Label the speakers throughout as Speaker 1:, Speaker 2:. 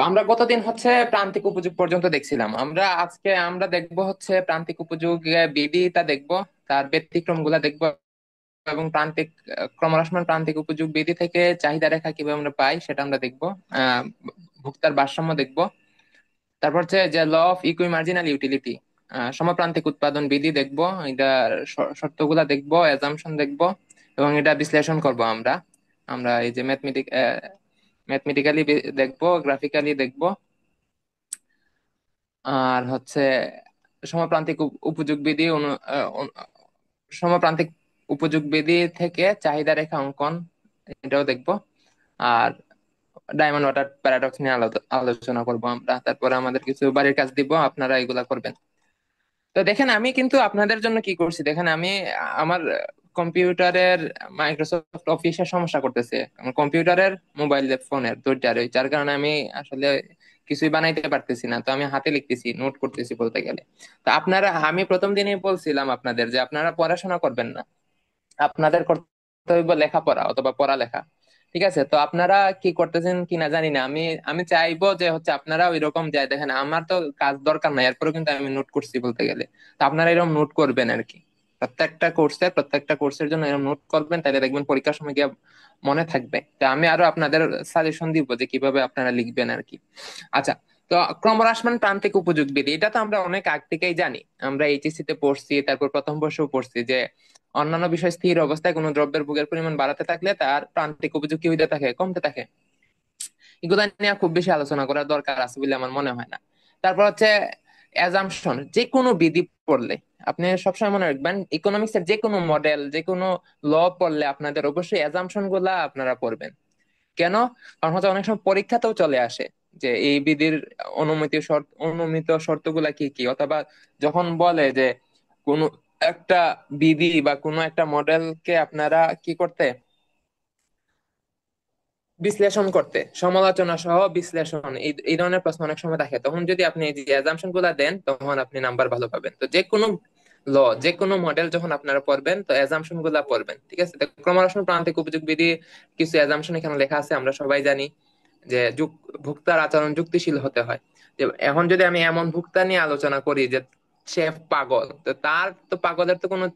Speaker 1: তো আমরা গতদিন হচ্ছে প্রান্তিক উপযোগ পর্যন্ত দেখছিলাম। আজকে আমরা দেখবো হচ্ছে প্রান্তিক উপযোগ বিধিটা দেখবো, তার ব্যতিক্রম গুলা দেখবো, এবং ক্রমহ্রাসমান প্রান্তিক উপযোগ বিধি থেকে চাহিদা রেখা কিভাবে আমরা পাই সেটা আমরা দেখবো। আহ ভোক্তার ভারসাম্য দেখবো। তারপর হচ্ছে যে ল অফ ইকুইমার্জিনাল ইউটিলিটি, সমপ্রান্তিক উৎপাদন বিধি দেখবো। এটা শর্তগুলা দেখবো, অ্যাজাম্পশন দেখবো, এবং এটা বিশ্লেষণ করব আমরা। আমরা এই যে ম্যাথমেটিক্যালি দেখবো, গ্রাফিক্যালি দেখবো। আর হচ্ছে সমপ্রান্তিক উপযোগ বিধি সমপ্রান্তিক উপযোগ বিধি থেকে চাহিদা রেখা অঙ্কন, এটাও দেখবো। আর ডায়মন্ড ওয়াটার প্যারাডক্স নিয়ে আলোচনা করব আমরা। তারপরে আমাদের কিছু বাড়ির কাজ দিব, আপনারা এগুলা করবেন। তো দেখেন, আমি কিন্তু আপনাদের জন্য কি করছি দেখেন। আমি আমার কম্পিউটারের মাইক্রোসফট অফিসের সমস্যা করতেছে, আমার কম্পিউটারের মোবাইল ফোনের দুইটারই, যার কারণে আমি আসলে কিছুই বানাইতে পারতেছি না। তো আমি হাতে লিখতেছি, নোট করতেছি বলতে গেলে। তো আমি প্রথম দিনই বলছিলাম আপনাদের যে আপনারা পড়াশোনা করবেন না, আপনাদের করতে হইব লেখাপড়া অথবা পড়ালেখা। ঠিক আছে? তো আপনারা কি করতেছেন কিনা জানি না। আমি চাইবো যে হচ্ছে আপনারা ওই রকম যায়। দেখেন, আমার তো কাজ দরকার নাই, এরপরে কিন্তু আমি নোট করছি বলতে গেলে। তো আপনারা এরকম নোট করবেন আর কি। প্রত্যেকটা কোর্সের জন্য এরকম নোট করবেন, তাহলে দেখবেন পরীক্ষার সময় গিয়ে মনে থাকবে। তো আমি আরো আপনাদের সাজেশন দিব যে কিভাবে আপনারা লিখবেন আর কি। আচ্ছা, তো ক্রমহ্রাসমান প্রান্তিক উপযোগ বিধি, এটা তো আমরা অনেক আগ থেকেই জানি। আমরা এইচএসসি তে পড়ছি, তারপর প্রথম বর্ষেও পড়ছি যে অন্যান্য বিষয় স্থির অবস্থায় কোনো দ্রব্যের ভোগের পরিমাণ বাড়াতে থাকলে তার প্রান্তিক উপযোগ কি হইতে থাকে, কমতে থাকে। এগুলা নিয়ে খুব বেশি আলোচনা করার দরকার আছে বলে আমার মনে হয় না। তারপর হচ্ছে অ্যাজাম্পশন, যে কোনো বিধি পড়লে আপনি সবসময় মনে রাখবেন, ইকোনমিক্স এর যে কোনো মডেল, যে কোনো ল পড়লে আপনাদের অবশ্যই অ্যাজাম্পশন গুলা আপনারা পড়বেন। কেন? কারণ হচ্ছে অনেক সময় পরীক্ষাতেও চলে আসে যে এই বিধির অনুমিত শর্তগুলা কি কি, অথবা যখন বলে যে কোন একটা বিধি বা কোনো একটা মডেলকে আপনারা কি করতে, বিশ্লেষণ করতে, সমালোচনা সহ বিশ্লেষণ, এই ধরনের প্রশ্ন অনেক সময় থাকে। তখন যদি আপনি এই যে অ্যাজাম্পশন গুলা দেন, তখন আপনি নাম্বার ভালো পাবেন। তো যে কোনো ল, যে কোনো মডেল যখন আপনারা পড়বেন, তো অ্যাজাম্পশন গুলা পড়বেন। ঠিক আছে? তো ক্রমহ্রাসমান প্রান্তিক উপযোগ বিধি কিছু অ্যাজাম্পশন এখানে লেখা আছে, আমরা সবাই জানি যে ভোক্তার আচরণ যুক্তিশীল হতে হয়। যে এখন যদি আমি এমন ভোক্তা নিয়ে আলোচনা করি যে সে পাগল, তো তার তো পাগলের তো কোনো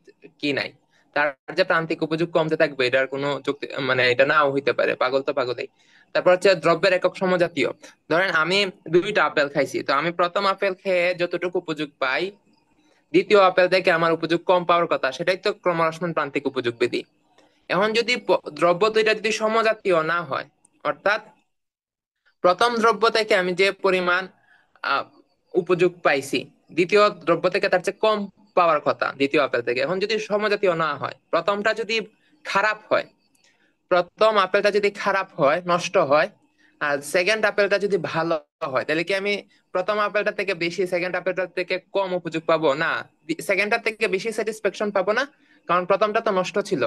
Speaker 1: কি নাই। তার যে প্রান্তিক উপযোগ কমতে থাকবে, এটার কোনো যুক্তি মানে এটা নাও হইতে পারে, পাগল তো পাগলই। তারপর হচ্ছে দ্রব্যের একক সমজাতীয়। ধরেন আমি দুইটা আপেল খাইছি, তো আমি প্রথম আপেল খেয়ে যতটুকু উপযোগ পাই, দ্বিতীয় আপেল থেকে আমার উপযোগ কম পাওয়ার কথা, সেটাই তো ক্রমহ্রাসমান প্রান্তিক উপযোগ বিধি। এখন যদি দ্রব্য দুইটা যদি সমজাতীয় না হয়, অর্থাৎ প্রথম দ্রব্য থেকে আমি যে পরিমাণ আহ, উপযোগ পাইছি, দ্বিতীয় দ্রব্য থেকে তার চেয়ে কম পাওয়ার কথা দ্বিতীয় আপেল থেকে। এখন যদি সমজাতীয় না হয়, প্রথমটা যদি খারাপ হয়, প্রথম আপেলটা যদি খারাপ হয়, নষ্ট হয়, আর সেকেন্ড আপেলটা যদি ভালো হয়, তাহলে কি আমি প্রথম আপেলটা থেকে বেশি, সেকেন্ড আপেলটা থেকে কম উপযোগ পাবো না? সেকেন্ডটা থেকে বেশি স্যাটিসফ্যাকশন পাবো না, কারণ প্রথমটা তো নষ্ট ছিল।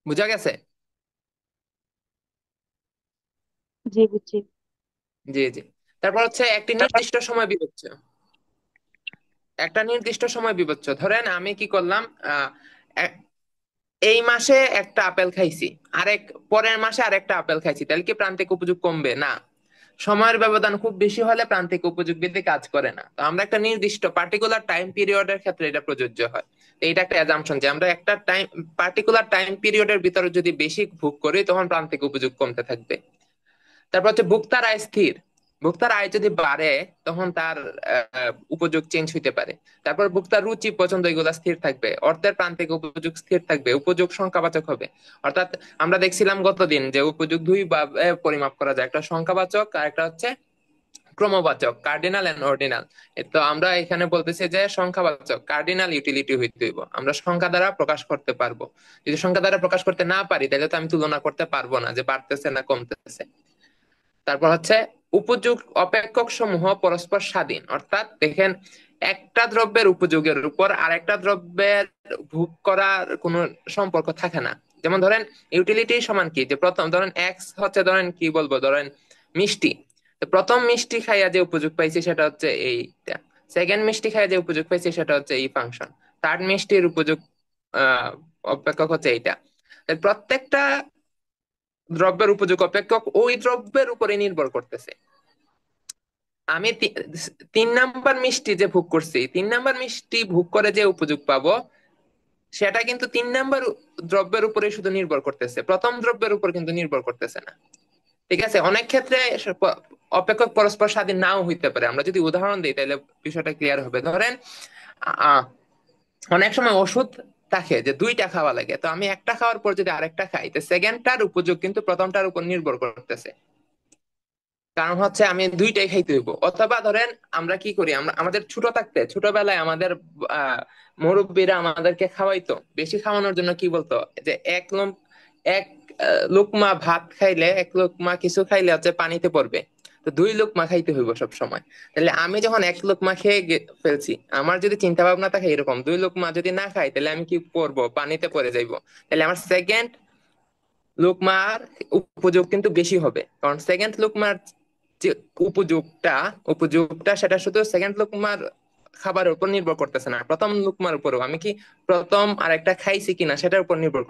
Speaker 1: বুঝা গেছে?
Speaker 2: জি, বুঝছি।
Speaker 1: জি জি। তারপর হচ্ছে একটা নির্দিষ্ট সময় বিবেচ্য। ধরেন আমি কি করলাম, আহ এ- এই মাসে একটা আপেল খাইছি, পরের মাসে আরেকটা আপেল খাইছি, তাহলে কি প্রান্তিক উপযোগ কমবে? না। সময়ের ব্যবধান খুব বেশি হলে প্রান্তিক উপযোগ বৃদ্ধি কাজ করে না। তো আমরা একটা নির্দিষ্ট পার্টিকুলার টাইম পিরিয়ডের ক্ষেত্রে এটা প্রযোজ্য হয়। তো এটা একটা অ্যাজাম্পশন যে আমরা একটা পার্টিকুলার টাইম পিরিয়ডের ভিতরে যদি বেশি ভোগ করি, তখন প্রান্তিক উপযোগ কমতে থাকবে। তারপর হচ্ছে ভোক্তার আয় স্থির। ভোক্তার আয় যদি বাড়ে, তখন তার উপযোগ চেঞ্জ হইতে পারে। তারপর ভোক্তার রুচি পছন্দ এগুলা স্থির থাকবে, অর্থের প্রান্তিক উপযোগ স্থির থাকবে, উপযোগ সংখ্যাবাচক হবে। অর্থাৎ আমরা দেখছিলাম গতদিন যে উপযোগ দুই ভাবে পরিমাপ করা যায়, একটা সংখ্যাবাচক আর একটা হচ্ছে ক্রমবাচক, কার্ডিনাল এন্ড অর্ডিনাল। তো আমরা এখানে বলতেছি যে সংখ্যাবাচক কার্ডিনাল ইউটিলিটি হইতে হইব, আমরা সংখ্যা দ্বারা প্রকাশ করতে পারবো। যদি সংখ্যা দ্বারা প্রকাশ করতে না পারি, তাহলে তো আমি তুলনা করতে পারবো না যে বাড়তেছে না কমতেছে। তারপর হচ্ছে উপযোগ অপেক্ষক সমূহ পরস্পর স্বাধীন। অর্থাৎ দেখেন, একটা দ্রব্যের উপযোগের উপর আরেকটা দ্রব্যের ভোগ করার কোনো সম্পর্ক থাকে না। যেমন ধরেন, ইউটিলিটি সমান কি, যে প্রথম ধরেন এক্স হচ্ছে, ধরেন কি বলবো, ধরেন মিষ্টি। তো প্রথম মিষ্টি খাইয়া যে উপযোগ পাইছি সেটা হচ্ছে এইটা, সেকেন্ড মিষ্টি খাইয়া যে উপযোগ পাইছি সেটা হচ্ছে এই ফাংশন, থার্ড মিষ্টির উপযোগ আহ অপেক্ষক হচ্ছে এইটা। তাই প্রত্যেকটা দ্রব্যের উপযোগ অপেক্ষক ওই দ্রব্যের উপরে নির্ভর করতেছে। আমি 3 নাম্বার মিষ্টি যে ভোগ করছি, 3 নাম্বার মিষ্টি ভোগ করে যে উপযোগ পাবো, সেটা কিন্তু 3 নাম্বার দ্রব্যের উপরে শুধু নির্ভর করতেছে, প্রথম দ্রব্যের উপর কিন্তু নির্ভর করতেছে না। ঠিক আছে, অনেক ক্ষেত্রে অপেক্ষক পরস্পর স্বাধীন নাও হইতে পারে। আমরা যদি উদাহরণ দিই তাহলে বিষয়টা ক্লিয়ার হবে। ধরেন আহ অনেক সময় ওষুধ থাকে যে 2টা খাওয়া লাগে, তো আমি একটা খাওয়ার পর যদি আরেকটা খাই, তো সেকেন্ডটার উপযোগ কিন্তু প্রথমটার উপর নির্ভর করতেছে। কারণ হচ্ছে আমি 2টাই খাইতে হইব। অথবা ধরেন আমরা কি করি, আমরা আমাদের ছোটবেলায় আমাদের আহ মুরব্বীরা আমাদেরকে খাওয়াইতো, বেশি খাওয়ানোর জন্য কি বলতো, যে এক লোকমা ভাত খাইলে, এক লোকমা কিছু খাইলে হচ্ছে পানিতে পড়বে। তো 2 লোকমা খাইতে হইব সব সময়। তাহলে আমি যখন 1 লোকমা খেয়ে ফেলছি, আমার যদি চিন্তা ভাবনা থাকে এরকম, 2 লোকমা যদি না খাই তাহলে আমি কি করব, পানিতে পড়ে যাইবো। তাহলে আমার সেকেন্ড লোকমার উপযোগ কিন্তু বেশি হবে, কারণ সেকেন্ড লোকমার যে উপযোগটা উপযোগটা সেটা শুধু সেকেন্ড লোকমার খাবারের উপর নির্ভর করতেছে না, প্রথম লোকমার উপরও। আমি কি প্রথম আরেকটা খাইছি কিনা সেটার উপর নির্ভর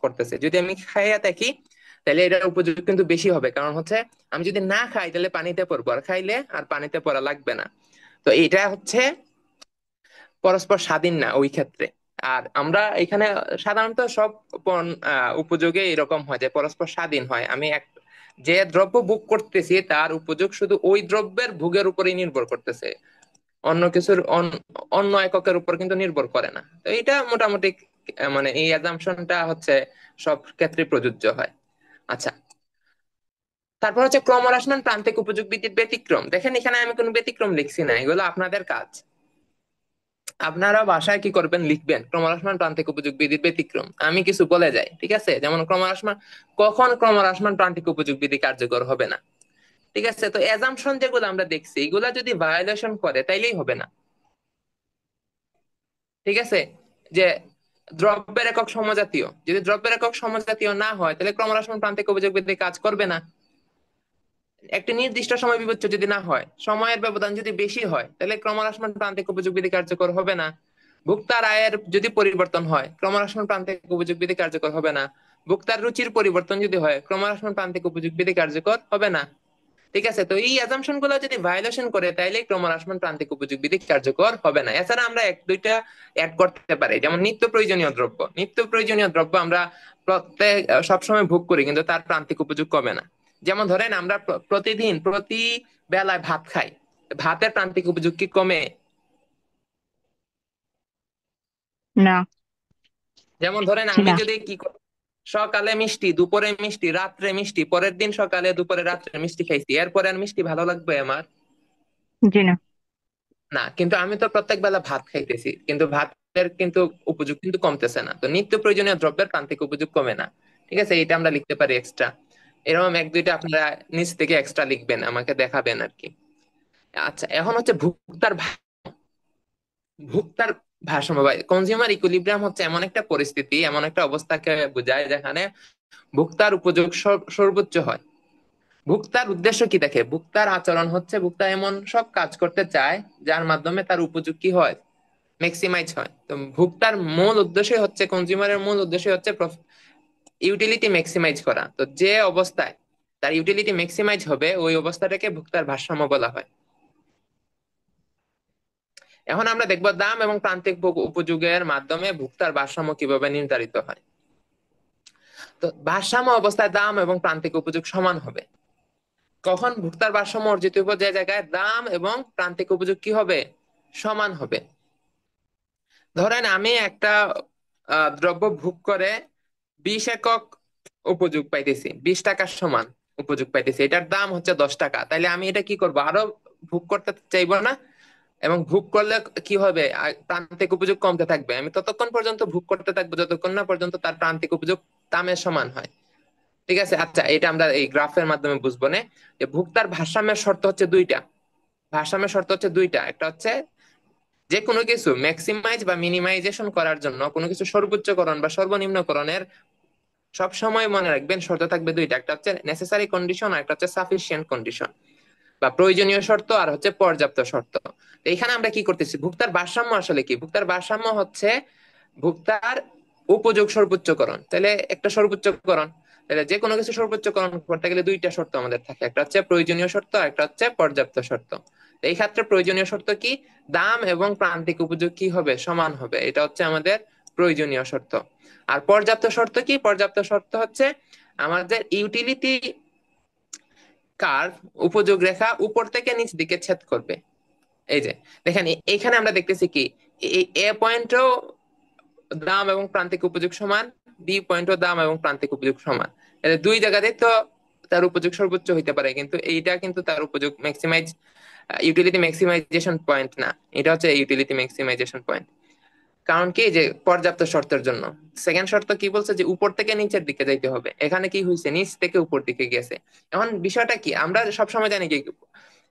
Speaker 1: করতেছে। যদি আমি খাইয়া থাকি তাহলে এটার উপযোগ কিন্তু বেশি হবে, কারণ হচ্ছে আমি যদি না খাই তাহলে পানিতে পড়বো, আর খাইলে আর পানিতে পড়া লাগবে না। তো এটা হচ্ছে পরস্পর স্বাধীন না ওই ক্ষেত্রে। আর আমরা এখানে সাধারণত সব উপযোগে এরকম হয় যে পরস্পর স্বাধীন হয়। আমি যে দ্রব্য ভোগ করতেছি তার উপযোগ শুধু ওই দ্রব্যের ভোগের উপরেই নির্ভর করতেছে, অন্য কিছুর অন্য এককের উপর কিন্তু নির্ভর করে না। তো এটা মোটামুটি মানে এই অ্যাজাম্পশনটা হচ্ছে সব ক্ষেত্রে প্রযোজ্য হয়। আচ্ছা, তারপর হচ্ছে ক্রমহ্রাসমান প্রান্তিক উপযোগ বিধির ব্যতিক্রম। দেখেন এখানে আমি কোনো ব্যতিক্রম লিখছি না, এগুলো আপনাদের কাজ। আপনারা বাসায় কি করবেন, লিখবেন ক্রমহ্রাসমান প্রান্তিক উপযোগ বিধির ব্যতিক্রম। আমি কিছু বলে যাই, ঠিক আছে? যেমন কখন ক্রমহ্রাসমান প্রান্তিক উপযোগ বিধি কার্যকর হবে না। ঠিক আছে, তো এজাম্পশন যেগুলো আমরা দেখছি এগুলা যদি ভায়োলেশন করে তাইলেই হবে না। ঠিক আছে, যে দ্রব্যের একক সমজাতীয়, যদি দ্রব্যের একক সমজাতীয় না হয় তাহলে ক্রমহ্রাসমান প্রান্তিক উপযোগ বিধি কাজ করবে না। একটি নির্দিষ্ট সময় বিবেচ্য যদি না হয়, সময়ের ব্যবধান যদি বেশি হয়, তাহলে ক্রমহ্রাসমান প্রান্তিক উপযোগ বিধি কার্যকর হবে না। ভোক্তার আয়ের যদি পরিবর্তন হয়, ক্রমহ্রাসমান প্রান্তিক উপযোগ বিধি কার্যকর হবে না। ভোক্তার রুচির পরিবর্তন যদি হয়, ক্রমহ্রাসমান প্রান্তিক উপযোগ বিধি কার্যকর হবে না। ঠিক আছে, তো এই অ্যাজাম্পশন গুলো যদি ভায়োলেশন করে তাইলে ক্রমহ্রাসমান প্রান্তিক উপযোগ বিধি কার্যকর হবে না। এছাড়া আমরা এক দুইটা অ্যাড করতে পারি, যেমন নিত্য প্রয়োজনীয় দ্রব্য আমরা প্রত্যেক সবসময় ভোগ করি কিন্তু তার প্রান্তিক উপযোগ কমে না। যেমন ধরেন আমরা প্রতি বেলায় ভাত খাই, ভাতের প্রান্তিক উপযোগ কি কমে?
Speaker 2: না।
Speaker 1: যেমন ধরেন
Speaker 2: জি
Speaker 1: আমি
Speaker 2: না।
Speaker 1: যদি কি করি, সকালে মিষ্টি, দুপুরে মিষ্টি, রাত্রে মিষ্টি, পরের দিন সকালে দুপুরে রাত্রে মিষ্টি খাইছি, এরপরে আর মিষ্টি ভালো লাগবে আমার?
Speaker 2: জি না।
Speaker 1: না, কিন্তু আমি তো প্রত্যেক বেলা ভাত খাইতেছি, কিন্তু ভাতের কিন্তু উপযোগ কিন্তু কমতেছে না। তো নিত্য প্রয়োজনীয় দ্রব্যের প্রান্তিক উপযোগ কমে না। ঠিক আছে, এটা আমরা লিখতে পারি এক্সট্রা। এরকম এক দুইটা আপনারা নিচ থেকে এক্সট্রা লিখবেন, আমাকে দেখাবেন আর কি। আচ্ছা, এখন হচ্ছে ভোক্তার ভারসাম্য বা কনজিউমার ইকুইলিব্রিয়াম হচ্ছে এমন একটা পরিস্থিতি, এমন একটা অবস্থাকে বোঝায় যেখানে ভোক্তার উপযোগ সর্বোচ্চ হয়। ভোক্তার উদ্দেশ্য কি দেখে, ভোক্তার আচরণ হচ্ছে ভোক্তা এমন সব কাজ করতে চায় যার মাধ্যমে তার উপযোগ কি হয়, ম্যাক্সিমাইজ হয়। তো ভোক্তার মূল উদ্দেশ্যই হচ্ছে, কনজিউমারের মূল উদ্দেশ্যই হচ্ছে ইউটিলিটি ম্যাক্সিমাইজ করা। তো যে অবস্থায় তার ইউটিলিটি ম্যাক্সিমাইজ হবে ওই অবস্থাটাকে ভোক্তার ভারসাম্য বলা হয়। এখন আমরা দেখব দাম এবং প্রান্তিক উপযোগের মাধ্যমে ভোক্তার ভারসাম্য কিভাবে নির্ধারিত হয়। তো ভারসাম্য অবস্থায় দাম এবং প্রান্তিক উপযোগ সমান হবে। কখন ভোক্তার ভারসাম্য অর্জিত হবে, যে জায়গায় দাম এবং প্রান্তিক উপযোগ কি হবে, সমান হবে। ধরেন আমি একটা দ্রব্য ভোগ করে 20 একক উপযোগ পাইতেছি, 20 টাকার সমান উপযোগ পাইতেছি, এটার দাম হচ্ছে 10 টাকা। তাইলে আমি এটা কি করবো, আরো ভোগ করতে চাইবো না? এবং ভোগ করলে কি হবে, প্রান্তিক উপযোগ কমতে থাকবে। আমি ততক্ষণ পর্যন্ত ভোগ করতে থাকবো যতক্ষণ না পর্যন্ত তার প্রান্তিক উপযোগ দামের সমান হয়। ঠিক আছে, আচ্ছা এটা আমরা এই গ্রাফের মাধ্যমে বুঝবো না। যে ভোক্তার ভারসাম্যের শর্ত হচ্ছে দুইটা, একটা হচ্ছে যে কোনো কিছু ম্যাক্সিমাইজ বা মিনিমাইজেশন করার জন্য, কোনো কিছু সর্বোচ্চকরণ বা সর্বনিম্নকরণের সব সময় মনে রাখবেন শর্ত থাকবে দুইটা, একটা হচ্ছে নেসেসারি কন্ডিশন আর একটা হচ্ছে সাফিসিয়েন্ট কন্ডিশন, বা প্রয়োজনীয় শর্ত আর হচ্ছে পর্যাপ্ত শর্ত। তো এখানে আমরা কি করতেছি, ভোক্তার ভারসাম্য আসলে কি? ভোক্তার ভারসাম্য হচ্ছে ভোক্তার উপযোগ সর্বোচ্চকরণ, তাহলে একটা সর্বোচ্চকরণ, তাহলে যে কোনো কিছু সর্বোচ্চকরণ করতে গেলে দুইটা শর্ত আমাদের থাকে, একটা হচ্ছে প্রয়োজনীয় শর্ত, একটা হচ্ছে পর্যাপ্ত শর্ত। তো এই ক্ষেত্রে প্রয়োজনীয় শর্ত কি? দাম এবং প্রান্তিক উপযোগ কি হবে? সমান হবে, এটা হচ্ছে আমাদের প্রয়োজনীয় শর্ত। আর পর্যাপ্ত শর্ত কি? পর্যাপ্ত শর্ত হচ্ছে আমাদের ইউটিলিটি কার্ভ, উপযোগ রেখা উপর থেকে নিচ দিকে ছেদ করবে। এই যে দেখেন, এইখানে আমরা দেখতেছি কি, এই এ পয়েন্টও দাম এবং প্রান্তিক উপযোগ সমান, বি পয়েন্টও দাম এবং প্রান্তিক উপযোগ সমান। এদের দুই জায়গাতে তো তার উপযোগ সর্বোচ্চ হইতে পারে, কিন্তু এইটা কিন্তু তার উপযোগ ম্যাক্সিমাইজ, ইউটিলিটি ম্যাক্সিমাইজেশন পয়েন্ট না, এটা হচ্ছে ইউটিলিটি ম্যাক্সিমাইজেশন পয়েন্ট। কারণ কি, যে পর্যাপ্ত শর্তের জন্য। সেকেন্ড শর্ত কি বলছে? যে উপর থেকে নিচের দিকে যাইতে হবে, এখানে কি হয়েছে? নিচ থেকে উপর দিকে গেছে। এখন বিষয়টা কি, আমরা সবসময় জানি কি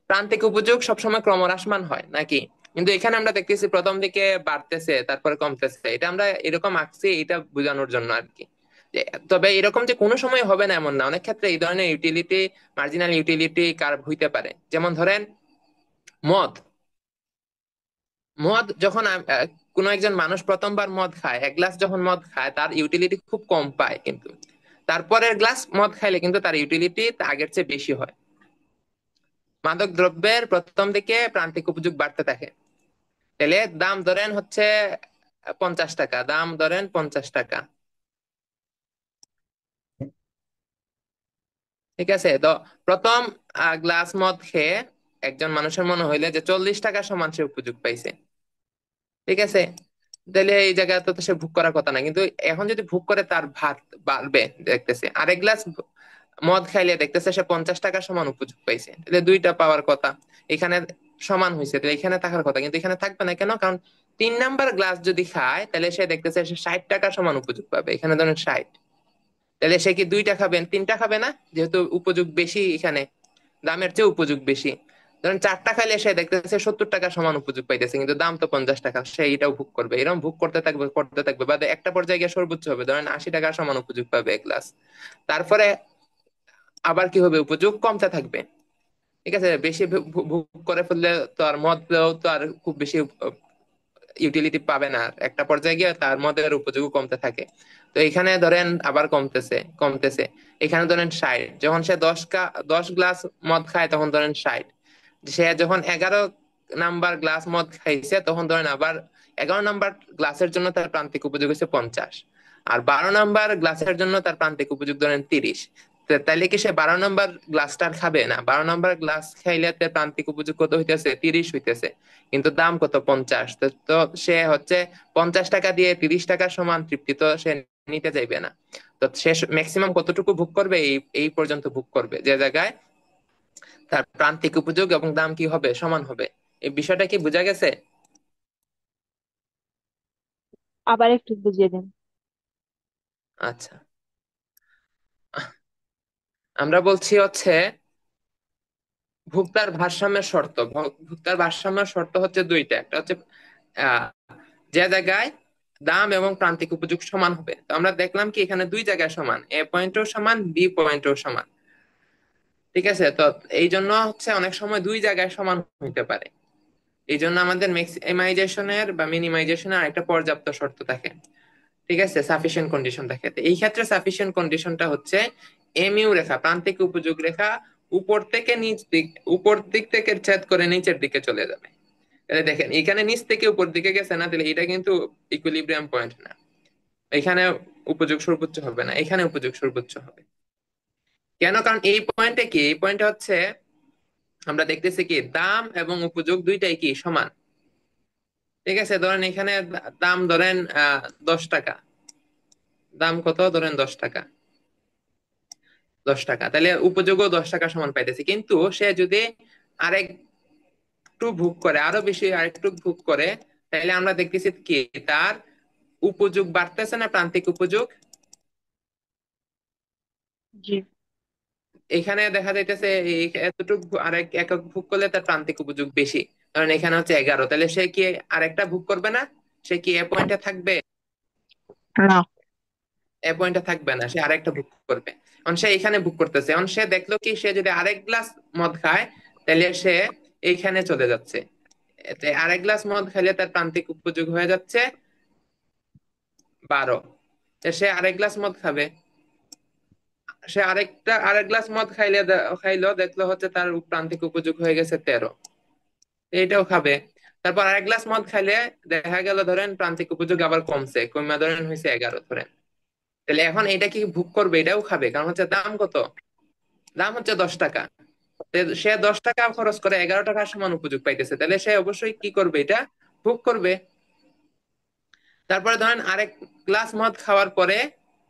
Speaker 1: প্রান্তিক উপযোগ সবসময় ক্রমহ্রাসমান হয় নাকি, কিন্তু এখানে আমরা দেখতেছি প্রথম দিকে বাড়তেছে তারপরে কমতেছে, এটা আমরা এরকম আঁকছি এটা বোঝানোর জন্য আর কি। তবে এরকম যে কোনো সময় হবে না এমন না, অনেক ক্ষেত্রে এই ধরনের ইউটিলিটি, মার্জিনাল ইউটিলিটি কার্ভ হইতে পারে। যেমন ধরেন মদ, মদ যখন কোনো একজন মানুষ প্রথমবার মদ খায়, এক গ্লাস যখন মদ খায় তার ইউটিলিটি খুব কম পায়, কিন্তু তারপরের গ্লাস মদ খাইলে কিন্তু তার ইউটিলিটি আগের চেয়ে বেশি হয়। মাদক দ্রব্যের প্রথম দিকে প্রান্তিক উপযোগ বাড়তে থাকে। তাহলে দাম ধরেন হচ্ছে 50 টাকা, দাম ধরেন 50 টাকা। ঠিক আছে, তো প্রথম গ্লাস মদ খেয়ে একজন মানুষের মনে হইলে যে 40 টাকা সমান সে উপযোগ পাইছে। ঠিক আছে, তাহলে এই জায়গায় তো সে ভোগ করার কথা না, কিন্তু এখন যদি ভোগ করে তার ভাত বাড়বে দেখতেছে, আরেক গ্লাস মদ খাইলে দেখতেছে সে 50 টাকা সমান উপযোগ পাইছে, তাহলে দুইটা পাওয়ার কথা এখানে, সমান হয়েছে, তাহলে এখানে থাকার কথা, কিন্তু এখানে থাকবে না কেন? কারণ 3 নাম্বার গ্লাস যদি খায় তাহলে সে দেখতেছে সে 60 টাকা সমান উপযোগ পাবে, এখানে ধরেন 60। তাহলে সে কি দুইটা খাবে, তিনটা খাবে না? যেহেতু উপযোগ বেশি এখানে, দামের চেয়ে উপযোগ বেশি। ধরেন 4টা খাইলে সে দেখতেছে 70 টাকা সমান উপযোগ পাইতেছে, কিন্তু দাম তো 50 টাকা, সে এটাও ভোগ করবে, এরকম ভোগ করতে থাকবে বাদে একটা পর্যায়ে গিয়ে সর্বোচ্চ হবে, ধরেন 80 টাকা সমান উপযোগ পাবে এক গ্লাস। তারপরে আবার কি হবে? উপযোগ কমতে থাকবে। ঠিক আছে, বেশি ভোগ করে ফেললে তো আর মদেও তো আর খুব বেশি ইউটিলিটি পাবে না, আর একটা পর্যায়ে গিয়ে তার মদের উপযোগও কমতে থাকে। তো এখানে ধরেন আবার কমতেছে কমতেছে, এখানে ধরেন 60, যখন সে 10 গ্লাস মদ খায় তখন ধরেন 60, সে যখন 11 নাম্বার গ্লাস মদ খাইছে তখন ধরেন আবার 11 নাম্বার গ্লাসের জন্য তার প্রান্তিক উপযোগ হচ্ছে 50, আর 12 নাম্বার গ্লাসের জন্য তার প্রান্তিক উপযোগ ধরেন 30। তাইলে কি সে 12 নাম্বার গ্লাসটা আর খাবে না? 12 নাম্বার গ্লাস খাইলে তার প্রান্তিক উপযোগ কত হইতেছে? 30 হইতেছে, কিন্তু দাম কত? 50। তো তো সে হচ্ছে 50 টাকা দিয়ে 30 টাকা সমান তৃপ্তি তো সে নিতে চাইবে না। তো সে ম্যাক্সিমাম কতটুকু ভোগ করবে? এই এই পর্যন্ত ভোগ করবে, যে জায়গায় তার প্রান্তিক উপযোগ এবং দাম কি হবে? সমান হবে। এই বিষয়টা কি বোঝা গেছে?
Speaker 2: আবার একটু বুঝিয়ে দিন।
Speaker 1: আচ্ছা, আমরা বলছি হচ্ছে ভোক্তার ভারসাম্যের শর্ত। ভোক্তার ভারসাম্যের শর্ত হচ্ছে দুইটা, একটা হচ্ছে আহ যে জায়গায় দাম এবং প্রান্তিক উপযোগ সমান হবে। তো আমরা দেখলাম কি এখানে দুই জায়গায় সমান, এ পয়েন্টও সমান, বি পয়েন্টও সমান। ঠিক আছে, তো এই জন্য হচ্ছে অনেক সময় দুই জায়গায় সমান হইতে পারে, এই জন্য আমাদের ম্যাক্সিমাইজেশনের বা মিনিমাইজেশনের একটা পর্যাপ্ত শর্ত থাকে। ঠিক আছে, সাফিসিয়েন্ট কন্ডিশন থাকে। তো এই ক্ষেত্রে সাফিসিয়েন্ট কন্ডিশনটা হচ্ছে এমইউ রেখা, প্রান্তিক উপযোগ রেখা উপর থেকে নিচ দিক, উপর দিক থেকে ছেদ করে নিচের দিকে চলে যাবে। তাহলে দেখেন এখানে নিচ থেকে উপর দিকে গেছে না, তাহলে এটা কিন্তু ইকুইলিব্রিয়াম পয়েন্ট না, এখানে উপযোগ সর্বোচ্চ হবে না, এখানে উপযোগ সর্বোচ্চ হবে। কেন? কারণ এই পয়েন্টে কি, এই পয়েন্টে হচ্ছে আমরা দেখতেছি কি দাম এবং উপযোগ দুইটাই কি সমান। ঠিক আছে, ধরেন এখানে দাম ধরেন 10 টাকা, দাম কত? ধরেন 10 টাকা, 10 টাকা, তাহলে উপযোগও 10 টাকা সমান পাইতেছে। কিন্তু সে যদি আরেকটু ভোগ করে, আরো বেশি আরেকটু ভোগ করে, তাহলে আমরা দেখতেছি কি তার উপযোগ বাড়তেছে না, প্রান্তিক উপযোগ।
Speaker 2: জি।
Speaker 1: এখানে দেখা যাইতেছে এতটুকু আরেক একক ভোগ করলে তার প্রান্তিক উপযোগ বেশি, কারণ এখানে হচ্ছে 11, তাহলে সে কি আরেকটা ভোগ করবে না? সে কি এ পয়েন্টে থাকবে?
Speaker 2: না।
Speaker 1: এ পয়েন্টে থাকবে না, সে আরেকটা ভোগ করবে। কারণ সে এখানে ভোগ করতেছে, এখন সে দেখলো কি সে যদি আরেক গ্লাস মদ খায় তাহলে সে এইখানে চলে যাচ্ছে, এতে আরেক গ্লাস মদ খাইলে তার প্রান্তিক উপযোগ হয়ে যাচ্ছে 12। সে আরেক গ্লাস মদ খাবে। সে আরেক গ্লাস মদ খাইলো, দেখলো হচ্ছে তার প্রান্তিক উপযোগ হয়ে গেছে 13, এইটাও খাবে। তারপর আরেক গ্লাস মদ খাইলে দেখা গেল ধরেন প্রান্তিক উপযোগ আবার কমছে, কমে ধরেন হয়েছে 11 ধরেন। তাহলে এখন এটা কি ভোগ করবে? এটাও খাবে, কারণ হচ্ছে দাম কত? দাম হচ্ছে 10 টাকা। সে 10 টাকা খরচ করে 11 টাকার সমান উপযোগ পাইতেছে, তাহলে সে অবশ্যই কি করবে? এটা ভোগ করবে। তারপরে ধরেন আরেক গ্লাস মদ খাওয়ার পরে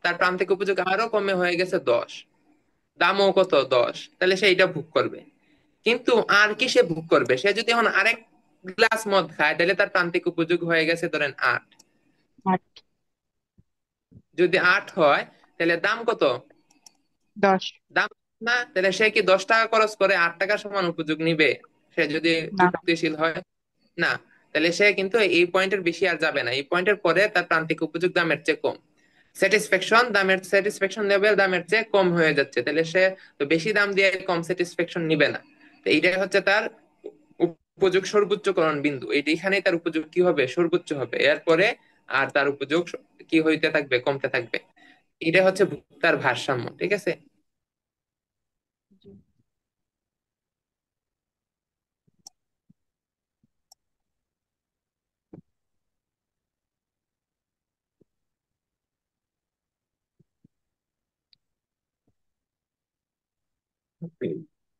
Speaker 1: তার প্রান্তিক উপযোগ আরো কমে হয়ে গেছে 10, দামও কত? 10, তাহলে সে এটা ভোগ করবে। কিন্তু আর কি সে ভোগ করবে? সে যদি এখন আরেক গ্লাস মদ খায় তাহলে তার প্রান্তিক উপযোগ হয়ে গেছে ধরেন 8।
Speaker 2: 8।
Speaker 1: যদি 8 হয় তাহলে দাম কত?
Speaker 2: 10।
Speaker 1: দাম না, তাহলে সে কি 10 টাকা খরচ করে 8 টাকার সমান উপযোগ নিবে? সে যদি
Speaker 2: না।
Speaker 1: যুক্তিশীল হয়, না। তাহলে সে কিন্তু এই পয়েন্টের বেশি আর যাবে না, এই পয়েন্টের পরে তার প্রান্তিক উপযোগ দামের চেয়ে কম, স্যাটিসফ্যাকশন লেভেল দামের চেয়ে কম হয়ে যাচ্ছে, তাহলে সে তো বেশি দাম দিয়ে কম স্যাটিসফ্যাকশন নিবে না। তো এইটাই হচ্ছে তার উপযোগ সর্বোচ্চকরণ বিন্দু, এখানেই তার উপযোগ কি হবে? সর্বোচ্চ হবে। এরপরে আর তার উপযোগ কি হইতে থাকবে? কমতে থাকবে। এটা হচ্ছে ভোক্তার ভারসাম্য, ঠিক আছে?
Speaker 2: জি।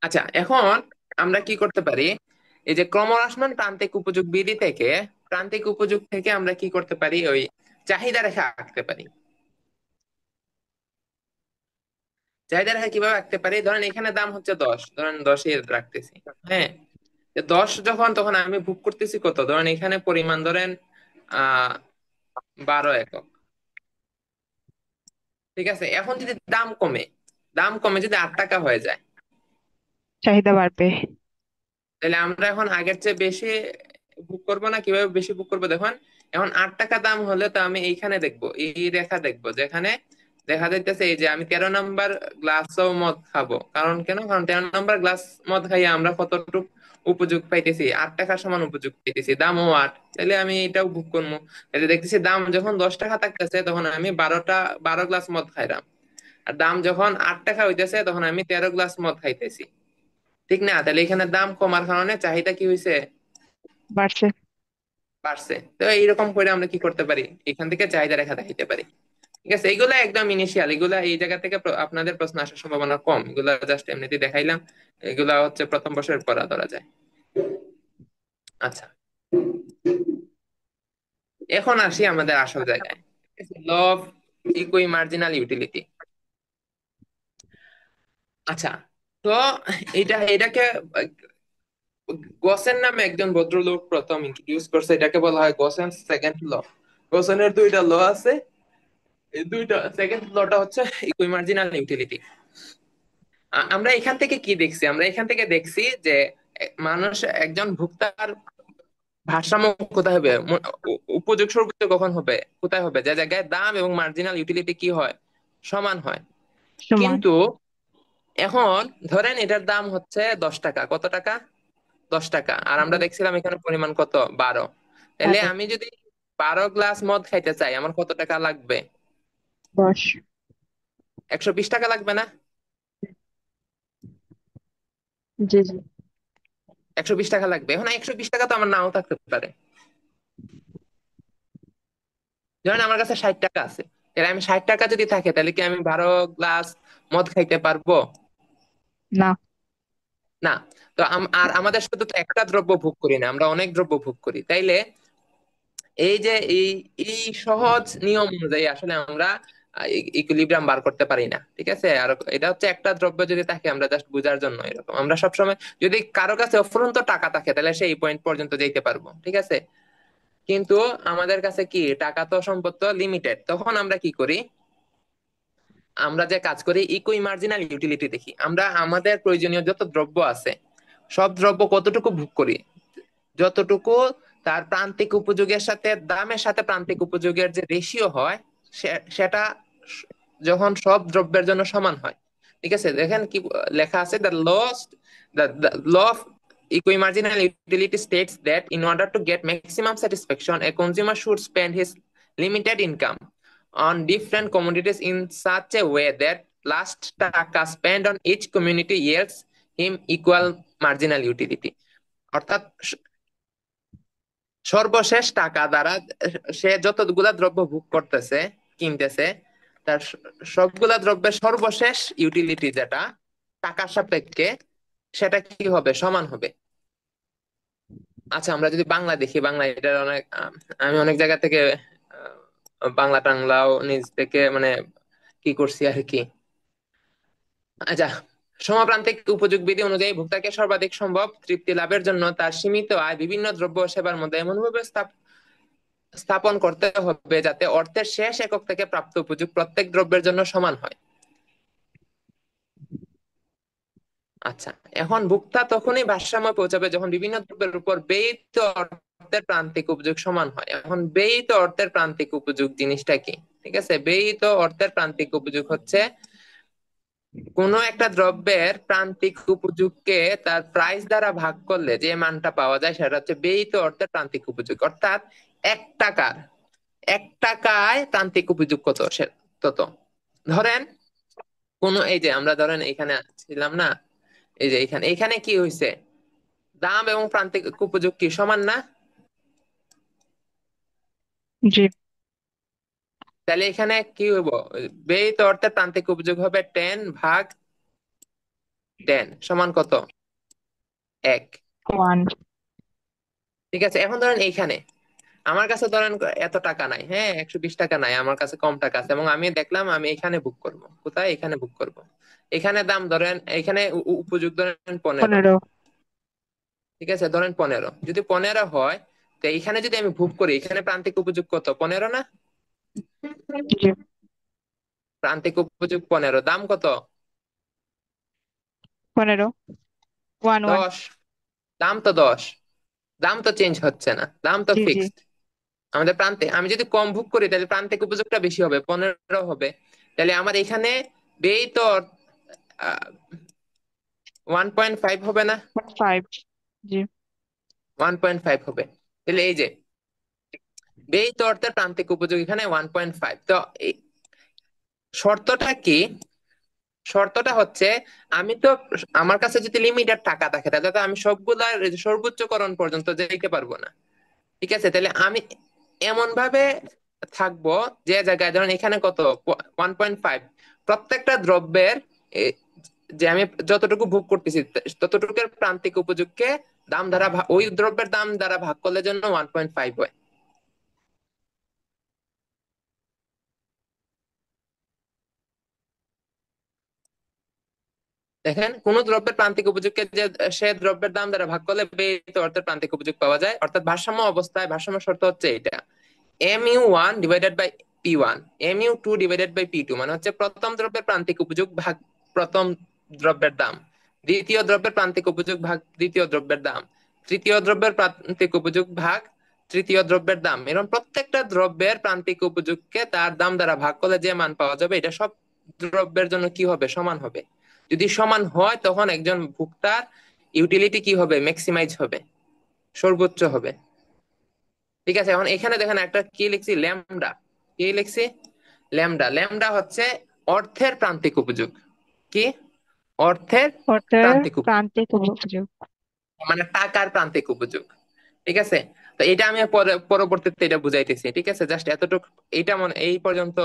Speaker 1: আচ্ছা, এখন আমরা কি করতে পারি? এই যে ক্রমহ্রাসমান প্রান্তিক উপযোগ বিধি থেকে, প্রান্তিক উপযোগ থেকে আমরা কি করতে পারি? ওই চাহিদা রেখা আঁকতে পারি। চাহিদা রেখা কিভাবে আঁকতে পারি? ধরেন এখানে দাম হচ্ছে 10, ধরেন 10-ই রাখতেছি। হ্যাঁ, 10 যখন, তখন আমি বুক করতেছি কত? ধরেন এখানে পরিমাণ ধরেন 12 একক। ঠিক আছে, এখন যদি দাম কমে, দাম কমে যদি 8 টাকা হয়ে যায়,
Speaker 2: চাহিদা বাড়বে।
Speaker 1: তাহলে আমরা এখন আগের চেয়ে বেশি বুক করবো না? কিভাবে বেশি বুক করবো দেখুন। এখন 8 টাকা দাম হলে তো আমি এইখানে দেখবো, এই রেখা দেখবো যেখানে দেখা যাইতেছে এই যে আমি 13 নম্বর গ্লাসও মদ খাবো। কারণ কেন? কারণ 13 নম্বর গ্লাস মদ খাইয়ে আমরা কতটুকু উপযোগ পাইতেছি? 8 টাকার সমান উপযোগ পাইতেছি, দামও 8, তাহলে আমি এটাও বুক করবো। তাহলে দেখতেছি দাম যখন 10 টাকা থাকতেছে তখন আমি 12 গ্লাস মদ খাইলাম, আর দাম যখন 8 টাকা হইতেছে তখন আমি 13 গ্লাস মদ খাইতেছি। ঠিক না? তাহলে এখানে দাম কমার কারণে চাহিদা কি হয়েছে?
Speaker 2: বাড়ছে।
Speaker 1: বাড়ছে। তো এইরকম করে আমরা কি করতে পারি? এখান থেকে চাহিদা রেখা দেখাইতে পারি। ঠিক আছে, এগুলা একদম ইনিশিয়াল, এগুলা এই জায়গা থেকে আপনাদের প্রশ্ন আসার সম্ভাবনা কম, এগুলা জাস্ট এমনিতে দেখাইলাম। এগুলা হচ্ছে প্রথম বর্ষের পড়া ধরা যায়। আচ্ছা, এখন আসি আমাদের আসল জায়গায়। Law of equi marginal utility. আচ্ছা, তো এটাকে গসের নামে একজন ভদ্রলোক প্রথম ইন্ট্রোডিউস করছে, এটাকে বলা হয় গসেন সেকেন্ড ল। গসেনের দুইটা ল আছে, এই দুইটা, সেকেন্ড লটা হচ্ছে ইকুইমার্জিনাল ইউটিলিটি। আমরা এখান থেকে কি দেখছি? আমরা এখান থেকে দেখছি যে মানুষ, একজন ভোক্তার ভারসাম্য কোথায় হবে? উপযোগ সর্বোচ্চ কখন হবে? কোথায় হবে? যে জায়গায় দাম এবং মার্জিনাল ইউটিলিটি কি হয়? সমান হয়।
Speaker 2: সমান।
Speaker 1: কিন্তু এখন ধরেন এটার দাম হচ্ছে 10 টাকা। কত টাকা? 10 টাকা। আর আমরা
Speaker 2: 10।
Speaker 1: দেখছিলাম এখানে পরিমাণ কত? 12। তাহলে
Speaker 2: 12।
Speaker 1: আমি যদি 12 গ্লাস মদ খাইতে চাই, আমার কত টাকা লাগবে?
Speaker 2: 10।
Speaker 1: 120 টাকা লাগবে না?
Speaker 2: জি জি।
Speaker 1: 120 টাকা লাগবে। এখন 120 টাকা তো আমার নাও থাকতে পারে। ধরেন আমার কাছে 60 টাকা আছে, তাহলে আমি 60 টাকা যদি থাকে তাহলে কি আমি 12 গ্লাস মদ খাইতে পারবো?
Speaker 2: না।
Speaker 1: না। তো আর আমাদের শুধু তো একটা দ্রব্য ভোগ করি না, আমরা অনেক দ্রব্য ভোগ করি, তাইলে এই যে এই সহজ নিয়ম অনুযায়ী আসলে আমরা ইকুইলিব্রিয়াম বার করতে পারি না। ঠিক আছে, আর এটা হচ্ছে একটা দ্রব্য যদি থাকে, আমরা জাস্ট বোঝার জন্য এরকম, আমরা সবসময় যদি কারো কাছে অফুরন্ত টাকা থাকে তাহলে সেই পয়েন্ট পর্যন্ত যেতে পারবো। ঠিক আছে, কিন্তু আমাদের কাছে কি টাকা, তো সম্পদ তো লিমিটেড, তখন আমরা কি করি? আমরা যে কাজ করি, ইকুই মার্জিনাল ইউটিলিটি দেখি। আমরা আমাদের প্রয়োজনীয় যত দ্রব্য আছে সব দ্রব্য কতটুকু ভোগ করি, যতটুকু তার প্রান্তিক উপযোগের সাথে, দামের সাথে প্রান্তিক উপযোগের যে রেশিও হয়, সেটা যখন সব দ্রব্যের জন্য সমান হয়। ঠিক আছে, দেখেন কি লেখা আছে, the law of equimarginal utility states that in order to get maximum satisfaction a consumer should spend his limited income on different commodities in such a way that last টাকা spent on each community yields him equal marginal utility. অর্থাৎ সর্বশেষ টাকা দ্বারা সে যতগুলা দ্রব্য ভোগ করতেছে, কিনতেছে, তার সবগুলা দ্রব্যের সর্বশেষ ইউটিলিটি যেটা টাকার সাপেক্ষে, সেটা কি হবে? সমান হবে। আচ্ছা, আমরা যদি বাংলা দেখি, বাংলা এটার অনেক আমি অনেক জায়গা থেকে বাংলা টাংলাও নিজ থেকে মানে কি করছি আর কি। আচ্ছা, সমাপ্রান্তিক উপযোগ বিধি অনুযায়ী ভোক্তাকে সর্বাধিক সম্ভব তৃপ্তি লাভের জন্য তার সীমিত আয় বিভিন্ন দ্রব্য ও সেবার মধ্যে এমনভাবে স্থাপন করতে হবে যাতে অর্থের শেষ একক থেকে প্রাপ্ত উপযোগ প্রত্যেক দ্রব্যের জন্য সমান হয়। আচ্ছা, এখন ভোক্তা তখনই ভারসাম্য পৌঁছাবে যখন বিভিন্ন দ্রব্যের উপর ব্যয়িত অর্থের প্রান্তিক উপযোগ সমান হয়। এখন ব্যয়িত অর্থের প্রান্তিক উপযোগ জিনিসটা কি? ঠিক আছে, ব্যয়িত অর্থের প্রান্তিক উপযোগ হচ্ছে কোনো একটা দ্রব্যের প্রান্তিক উপযোগকে তার প্রাইস দ্বারা ভাগ করলে যে মানটা পাওয়া যায় সেটা হচ্ছে ব্যয়িত অর্থের প্রান্তিক উপযোগ। অর্থাৎ এক টাকার, এক টাকায় প্রান্তিক উপযোগ কত সে তত। ধরেন কোন, এই যে আমরা ধরেন এখানে ছিলাম না, এই যে এখানে এখানে কি হয়েছে, দাম এবং প্রান্তিক উপযোগ কি সমান না?
Speaker 2: জি।
Speaker 1: তাহলে এখানে কি হইব? ব্যয়িত অর্থের প্রান্তিক উপযোগ হবে 10/10 সমান কত? 1।
Speaker 2: 1।
Speaker 1: ঠিক আছে, এখন ধরেন এইখানে আমার কাছে ধরেন এত টাকা নাই, হ্যাঁ 120 টাকা নাই, আমার কাছে কম টাকা আছে, এবং আমি দেখলাম আমি এখানে বুক করব। কোথায়? এখানে বুক করব। এখানে দাম ধরেন, এখানে উপযোগ ধরেন 15।
Speaker 2: 15।
Speaker 1: ঠিক আছে, ধরেন 15, যদি 15 হয়, তো এখানে যদি আমি বুক করি, এখানে প্রান্তিক উপযোগ কত? 15 না?
Speaker 2: জি।
Speaker 1: প্রান্তিক উপযোগ 15, দাম কত?
Speaker 2: 15। 1 1।
Speaker 1: 10। দাম তো 10, দাম তো চেঞ্জ হচ্ছে না, দাম তো
Speaker 2: জি জি।
Speaker 1: ফিক্সড। আমাদের প্রান্তে আমি যদি কম বুক করি তাহলে প্রান্তিক উপযোগটা বেশি হবে, 15 হবে। তাহলে আমার এখানে ব্যয় তো 1.5 হবে না?
Speaker 2: 5। জি।
Speaker 1: 1.5 হবে। তাহলে এই যে ব্যয়িত অর্থের প্রান্তিক উপযোগ এখানে 1.5। তো এই শর্তটা কি? শর্তটা হচ্ছে আমি তো, আমার কাছে যদি লিমিটেড টাকা থাকে তাহলে তো আমি সবগুলা সর্বোচ্চকরণ পর্যন্ত যেতে পারবো না। ঠিক আছে, তাহলে আমি এমন ভাবে থাকবো যে জায়গায় ধরেন এখানে কত, 1.5, প্রত্যেকটা দ্রব্যের এ, যে আমি যতটুকু ভোগ করতেছি ততটুকুর প্রান্তিক উপযোগকে দাম দ্বারা ওই দ্রব্যের দাম দ্বারা ভাগ করলে জন্য 1.5 হয়। দেখেন, কোন দ্রব্যের প্রান্তিক উপযোগকে যে সে দ্রব্যের দাম দ্বারা ভাগ করলে ব্যয়িত অর্থের প্রান্তিক উপযোগ পাওয়া যায়। অর্থাৎ ভারসাম্য অবস্থায় ভারসাম্য শর্ত হচ্ছে এটা, mu1 divided by p1, mu2 divided by p2, মানে হচ্ছে প্রথম দ্রব্যের প্রান্তিক উপযোগ ভাগ প্রথম দ্রব্যের দাম, দ্বিতীয় দ্রব্যের প্রান্তিক উপযোগ ভাগ দ্বিতীয় দ্রব্যের দাম, তৃতীয় দ্রব্যের প্রান্তিক উপযোগ ভাগ তৃতীয় দ্রব্যের দাম। এরকম প্রত্যেকটা দ্রব্যের প্রান্তিক উপযোগকে তার দাম দ্বারা ভাগ করলে যে মান পাওয়া যাবে এটা সব দ্রব্যের জন্য কি হবে? সমান হবে। যদি সমান হয় তখন একজন ভোক্তার ইউটিলিটি কি হবে? ম্যাক্সিমাইজ হবে, সর্বোচ্চ হবে। ঠিক আছে, এখন এখানে দেখেন একটা কি লিখছি, ল্যামডা। কি লিখছি? ল্যামডা। ল্যামডা হচ্ছে অর্থের প্রান্তিক উপযোগ। কি? অর্থের
Speaker 2: অর্থের
Speaker 1: প্রান্তিক উপযোগ,
Speaker 2: প্রান্তিক উপযোগ।
Speaker 1: মানে টাকার প্রান্তিক উপযোগ। ঠিক আছে, তো এটা আমি পরে পরবর্তীতে এটা বুঝাইতেছি। ঠিক আছে, জাস্ট এতটুকু, এইটা মনে এই পর্যন্ত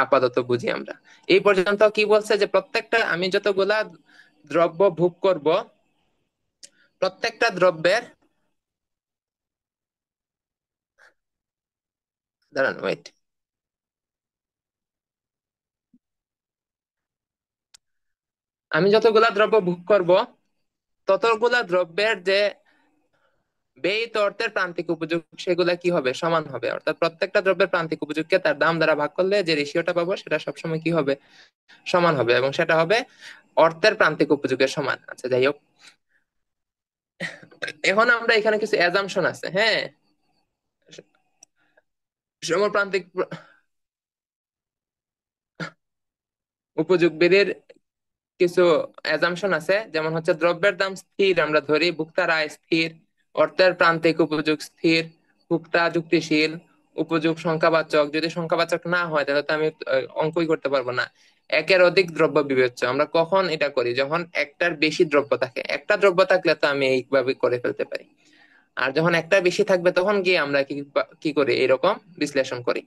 Speaker 1: আপাতত বুঝি আমরা। এই পর্যন্ত কি বলছে যে প্রত্যেকটা আমি যতগুলা দ্রব্য ভোগ করব, প্রত্যেকটা দ্রব্যের, দাঁড়ান ওয়েট, আমি যতগুলা দ্রব্য ভোগ করব ততগুলা দ্রব্যের যে ব্যয়িত অর্থের প্রান্তিক উপযোগ সেগুলা কি হবে? সমান হবে। অর্থাৎ প্রত্যেকটা দ্রব্যের প্রান্তিক উপযোগকে তার দাম দ্বারা ভাগ করলে যে রেশিওটা পাবো সেটা সবসময় কি হবে? সমান হবে, এবং সেটা হবে অর্থের প্রান্তিক উপযোগের সমান। আচ্ছা, যাই হোক, এখন আমরা এখানে কিছু অ্যাজাম্পশন আছে, হ্যাঁ। সমপ্রান্তিক উপযোগ বিধির কিছু অ্যাজাম্পশন আছে, যেমন হচ্ছে দ্রব্যের দাম স্থির আমরা ধরি, ভোক্তার আয় স্থির, অর্থের প্রান্তিক উপযোগ স্থির, ভোক্তা যুক্তিশীল, উপযোগ সংখ্যাবাচক, যদি সংখ্যাবাচক না হয় তাহলে তো আমি অঙ্কই করতে পারবো না। একের অধিক দ্রব্য বিবেচ্য, আমরা কখন এটা করি? যখন একটার বেশি দ্রব্য থাকে। একটা দ্রব্য থাকলে তো আমি এইভাবে করে ফেলতে পারি। আর যখন একটা বেশি থাকবে তখন গিয়ে আমরা কি কি করি, এরকম বিশ্লেষণ করি।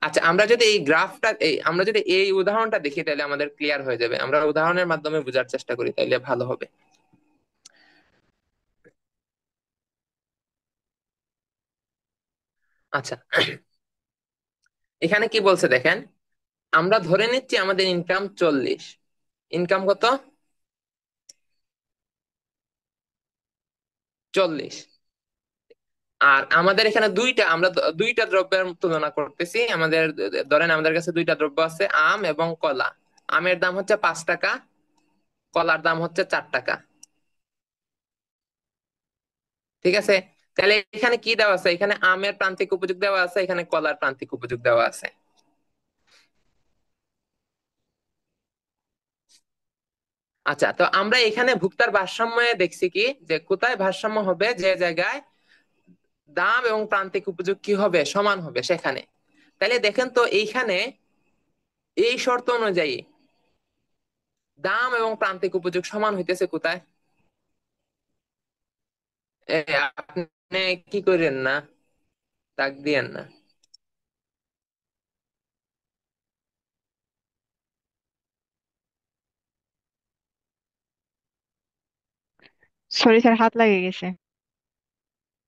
Speaker 1: আচ্ছা, আমরা যদি এই গ্রাফটা আমরা যদি এই উদাহরণটা দেখি তাহলে আমাদের ক্লিয়ার হয়ে যাবে। আমরা উদাহরণের মাধ্যমে বোঝার চেষ্টা করি, তাইলে ভালো হবে। আচ্ছা, এখানে কি বলছে দেখেন। আমরা ধরে নিচ্ছি আমাদের ইনকাম 40। ইনকাম কত? 40। আর আমাদের এখানে আমরা দুইটা দ্রব্যের তুলনা করতেছি। আমাদের ধরেন আমাদের কাছে দুইটা দ্রব্য আছে, আম এবং কলা। আমের দাম হচ্ছে 5 টাকা, কলার দাম হচ্ছে 4 টাকা। ঠিক আছে? তাহলে এখানে কি দেওয়া আছে? এখানে আমের প্রান্তিক উপযোগ দেওয়া আছে, এখানে কলার প্রান্তিক উপযোগ দেওয়া আছে। আচ্ছা, তো আমরা এখানে ভোক্তার ভারসাম্য দেখছি কি, যে কোথায় ভারসাম্য হবে, যে জায়গায় দাম এবং প্রান্তিক উপযোগ কি হবে, সমান হবে সেখানে। তাহলে দেখেন তো এইখানে এই শর্ত অনুযায়ী দাম এবং প্রান্তিক উপযোগ সমান হইতেছে কোথায়? আপনি কি করেন না, দাগ দিয়েন না।
Speaker 2: সরি স্যার, হাত লাগে গেছে।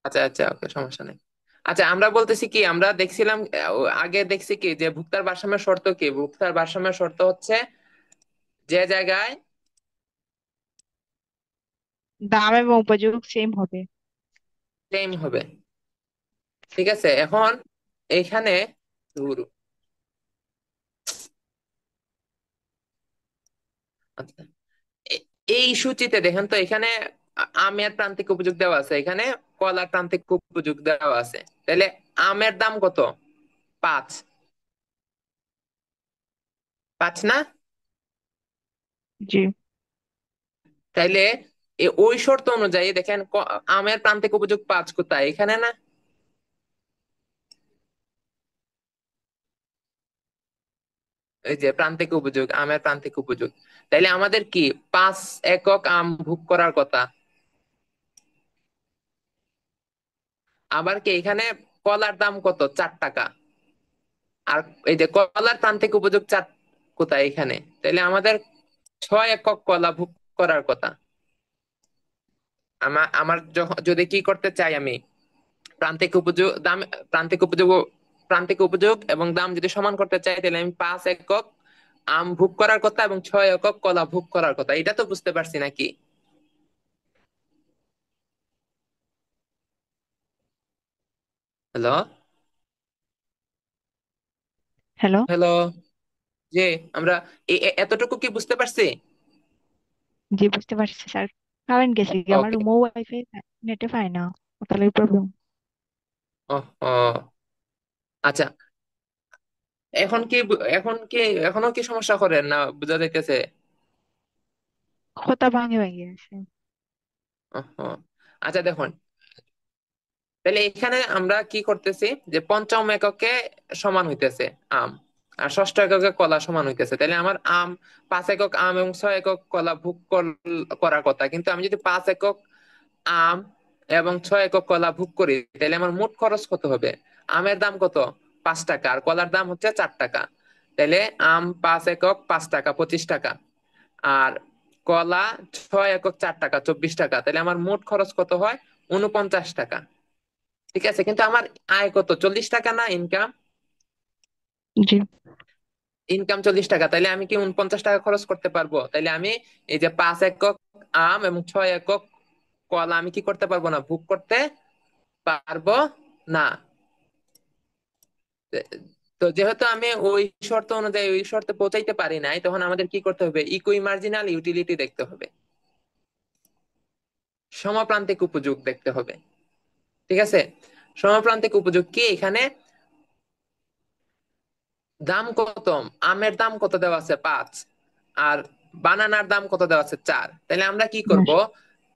Speaker 1: আচ্ছা আচ্ছা, ওকে, সমস্যা নেই। আচ্ছা, আমরা বলতেছি কি, আমরা দেখছিলাম আগে দেখছি কি, যে ভোক্তার ভারসাম্যের শর্ত কি? ভোক্তার ভারসাম্যের শর্ত হচ্ছে যে জায়গায়
Speaker 2: দাম এবং উপযোগ সেম হবে।
Speaker 1: সেম হবে। ঠিক আছে, এখন এইখানে ধুর, আচ্ছা, এ- এই সূচিতে দেখেন তো, এখানে আমের প্রান্তিক উপযোগ দেওয়া আছে, এখানে কলার প্রান্তিক উপযোগ দেওয়া আছে। তাহলে আমের দাম কত? 5। 5 না?
Speaker 2: জি।
Speaker 1: তাইলে ওই শর্ত অনুযায়ী দেখেন, আমের প্রান্তিক উপযোগ 5 কোথায়? এখানে না? এই যে প্রান্তিক উপযোগ, আমের প্রান্তিক উপযোগ। তাইলে আমাদের কি 5 একক আম ভোগ করার কথা। আবার কি এখানে কলার দাম কত? 4 টাকা। আর এই যে কলার প্রান্তিক উপযোগ 4 কোথায়? এখানে। তাইলে আমাদের 6 একক কলা ভোগ করার কথা। আমার আমার যদি কি করতে চাই আমি, প্রান্তিক উপযোগ দাম, প্রান্তিক উপযোগ প্রান্তিক উপযোগ এবং দাম যদি সমান করতে চাই, তাহলে আমি 5 একক আম ভোগ করার কথা এবং 6 একক কলা ভোগ করার কথা। এটা তো বুঝতে পারছি নাকি? হ্যালো?
Speaker 2: হ্যালো।
Speaker 1: হ্যালো? যে আমরা এতটুকু কি বুঝতে পারছি?
Speaker 2: জি, বুঝতে পারছি স্যার। কারেন্ট গেছে কি আমার
Speaker 1: ওকে।
Speaker 2: রুমও ওয়াইফাই, নেটে পায় না, তাহলে প্রবলেম।
Speaker 1: ও, আচ্ছা, এখন কি এখনো কি সমস্যা করেন না, বোঝা যাইতেছে?
Speaker 2: কথা ভাঙে ভাঙে আসে।
Speaker 1: ওহো। আচ্ছা দেখুন, তাহলে এখানে আমরা কি করতেছি, যে পঞ্চম এককে সমান হইতেছে আম, আর ষষ্ঠ এককে কলা সমান হইতেছে। তাহলে আমার 5 একক আম এবং 6 একক কলা ভোগ করার কথা। কিন্তু আমি যদি 5 একক আম এবং 6 একক কলা ভোগ করি, তাহলে আমার মোট খরচ কত হবে? আমের দাম কত? 5 টাকা, আর কলার দাম হচ্ছে 4 টাকা। তাহলে আম 5 একক 5 টাকা, 25 টাকা। আর কলা 6 একক 4 টাকা, 24 টাকা। তাহলে আমার মোট খরচ কত হয়? 49 টাকা। ঠিক আছে, কিন্তু আমার আয় কত? 40 টাকা না ইনকাম?
Speaker 2: জি।
Speaker 1: ইনকাম 40 টাকা। তাইলে আমি কি 49 টাকা খরচ করতে পারবো? তাইলে আমি এই যে 5 একক আম এবং 6 একক কলা আমি কি করতে পারবো না, ভোগ করতে পারবো না। তো যেহেতু আমি ওই শর্ত অনুযায়ী ওই শর্তে পৌঁছাইতে পারি নাই, তখন আমাদের কি করতে হবে? ইকুই মার্জিনাল ইউটিলিটি দেখতে হবে, সমপ্রান্তিক উপযোগ দেখতে হবে। ঠিক আছে? সমপ্রান্তিক উপযোগ কি? এখানে দাম কত, আমের দাম কত দেওয়া আছে? 5। আর বানানার দাম কত দেওয়া আছে? 4। তাহলে আমরা কি করব?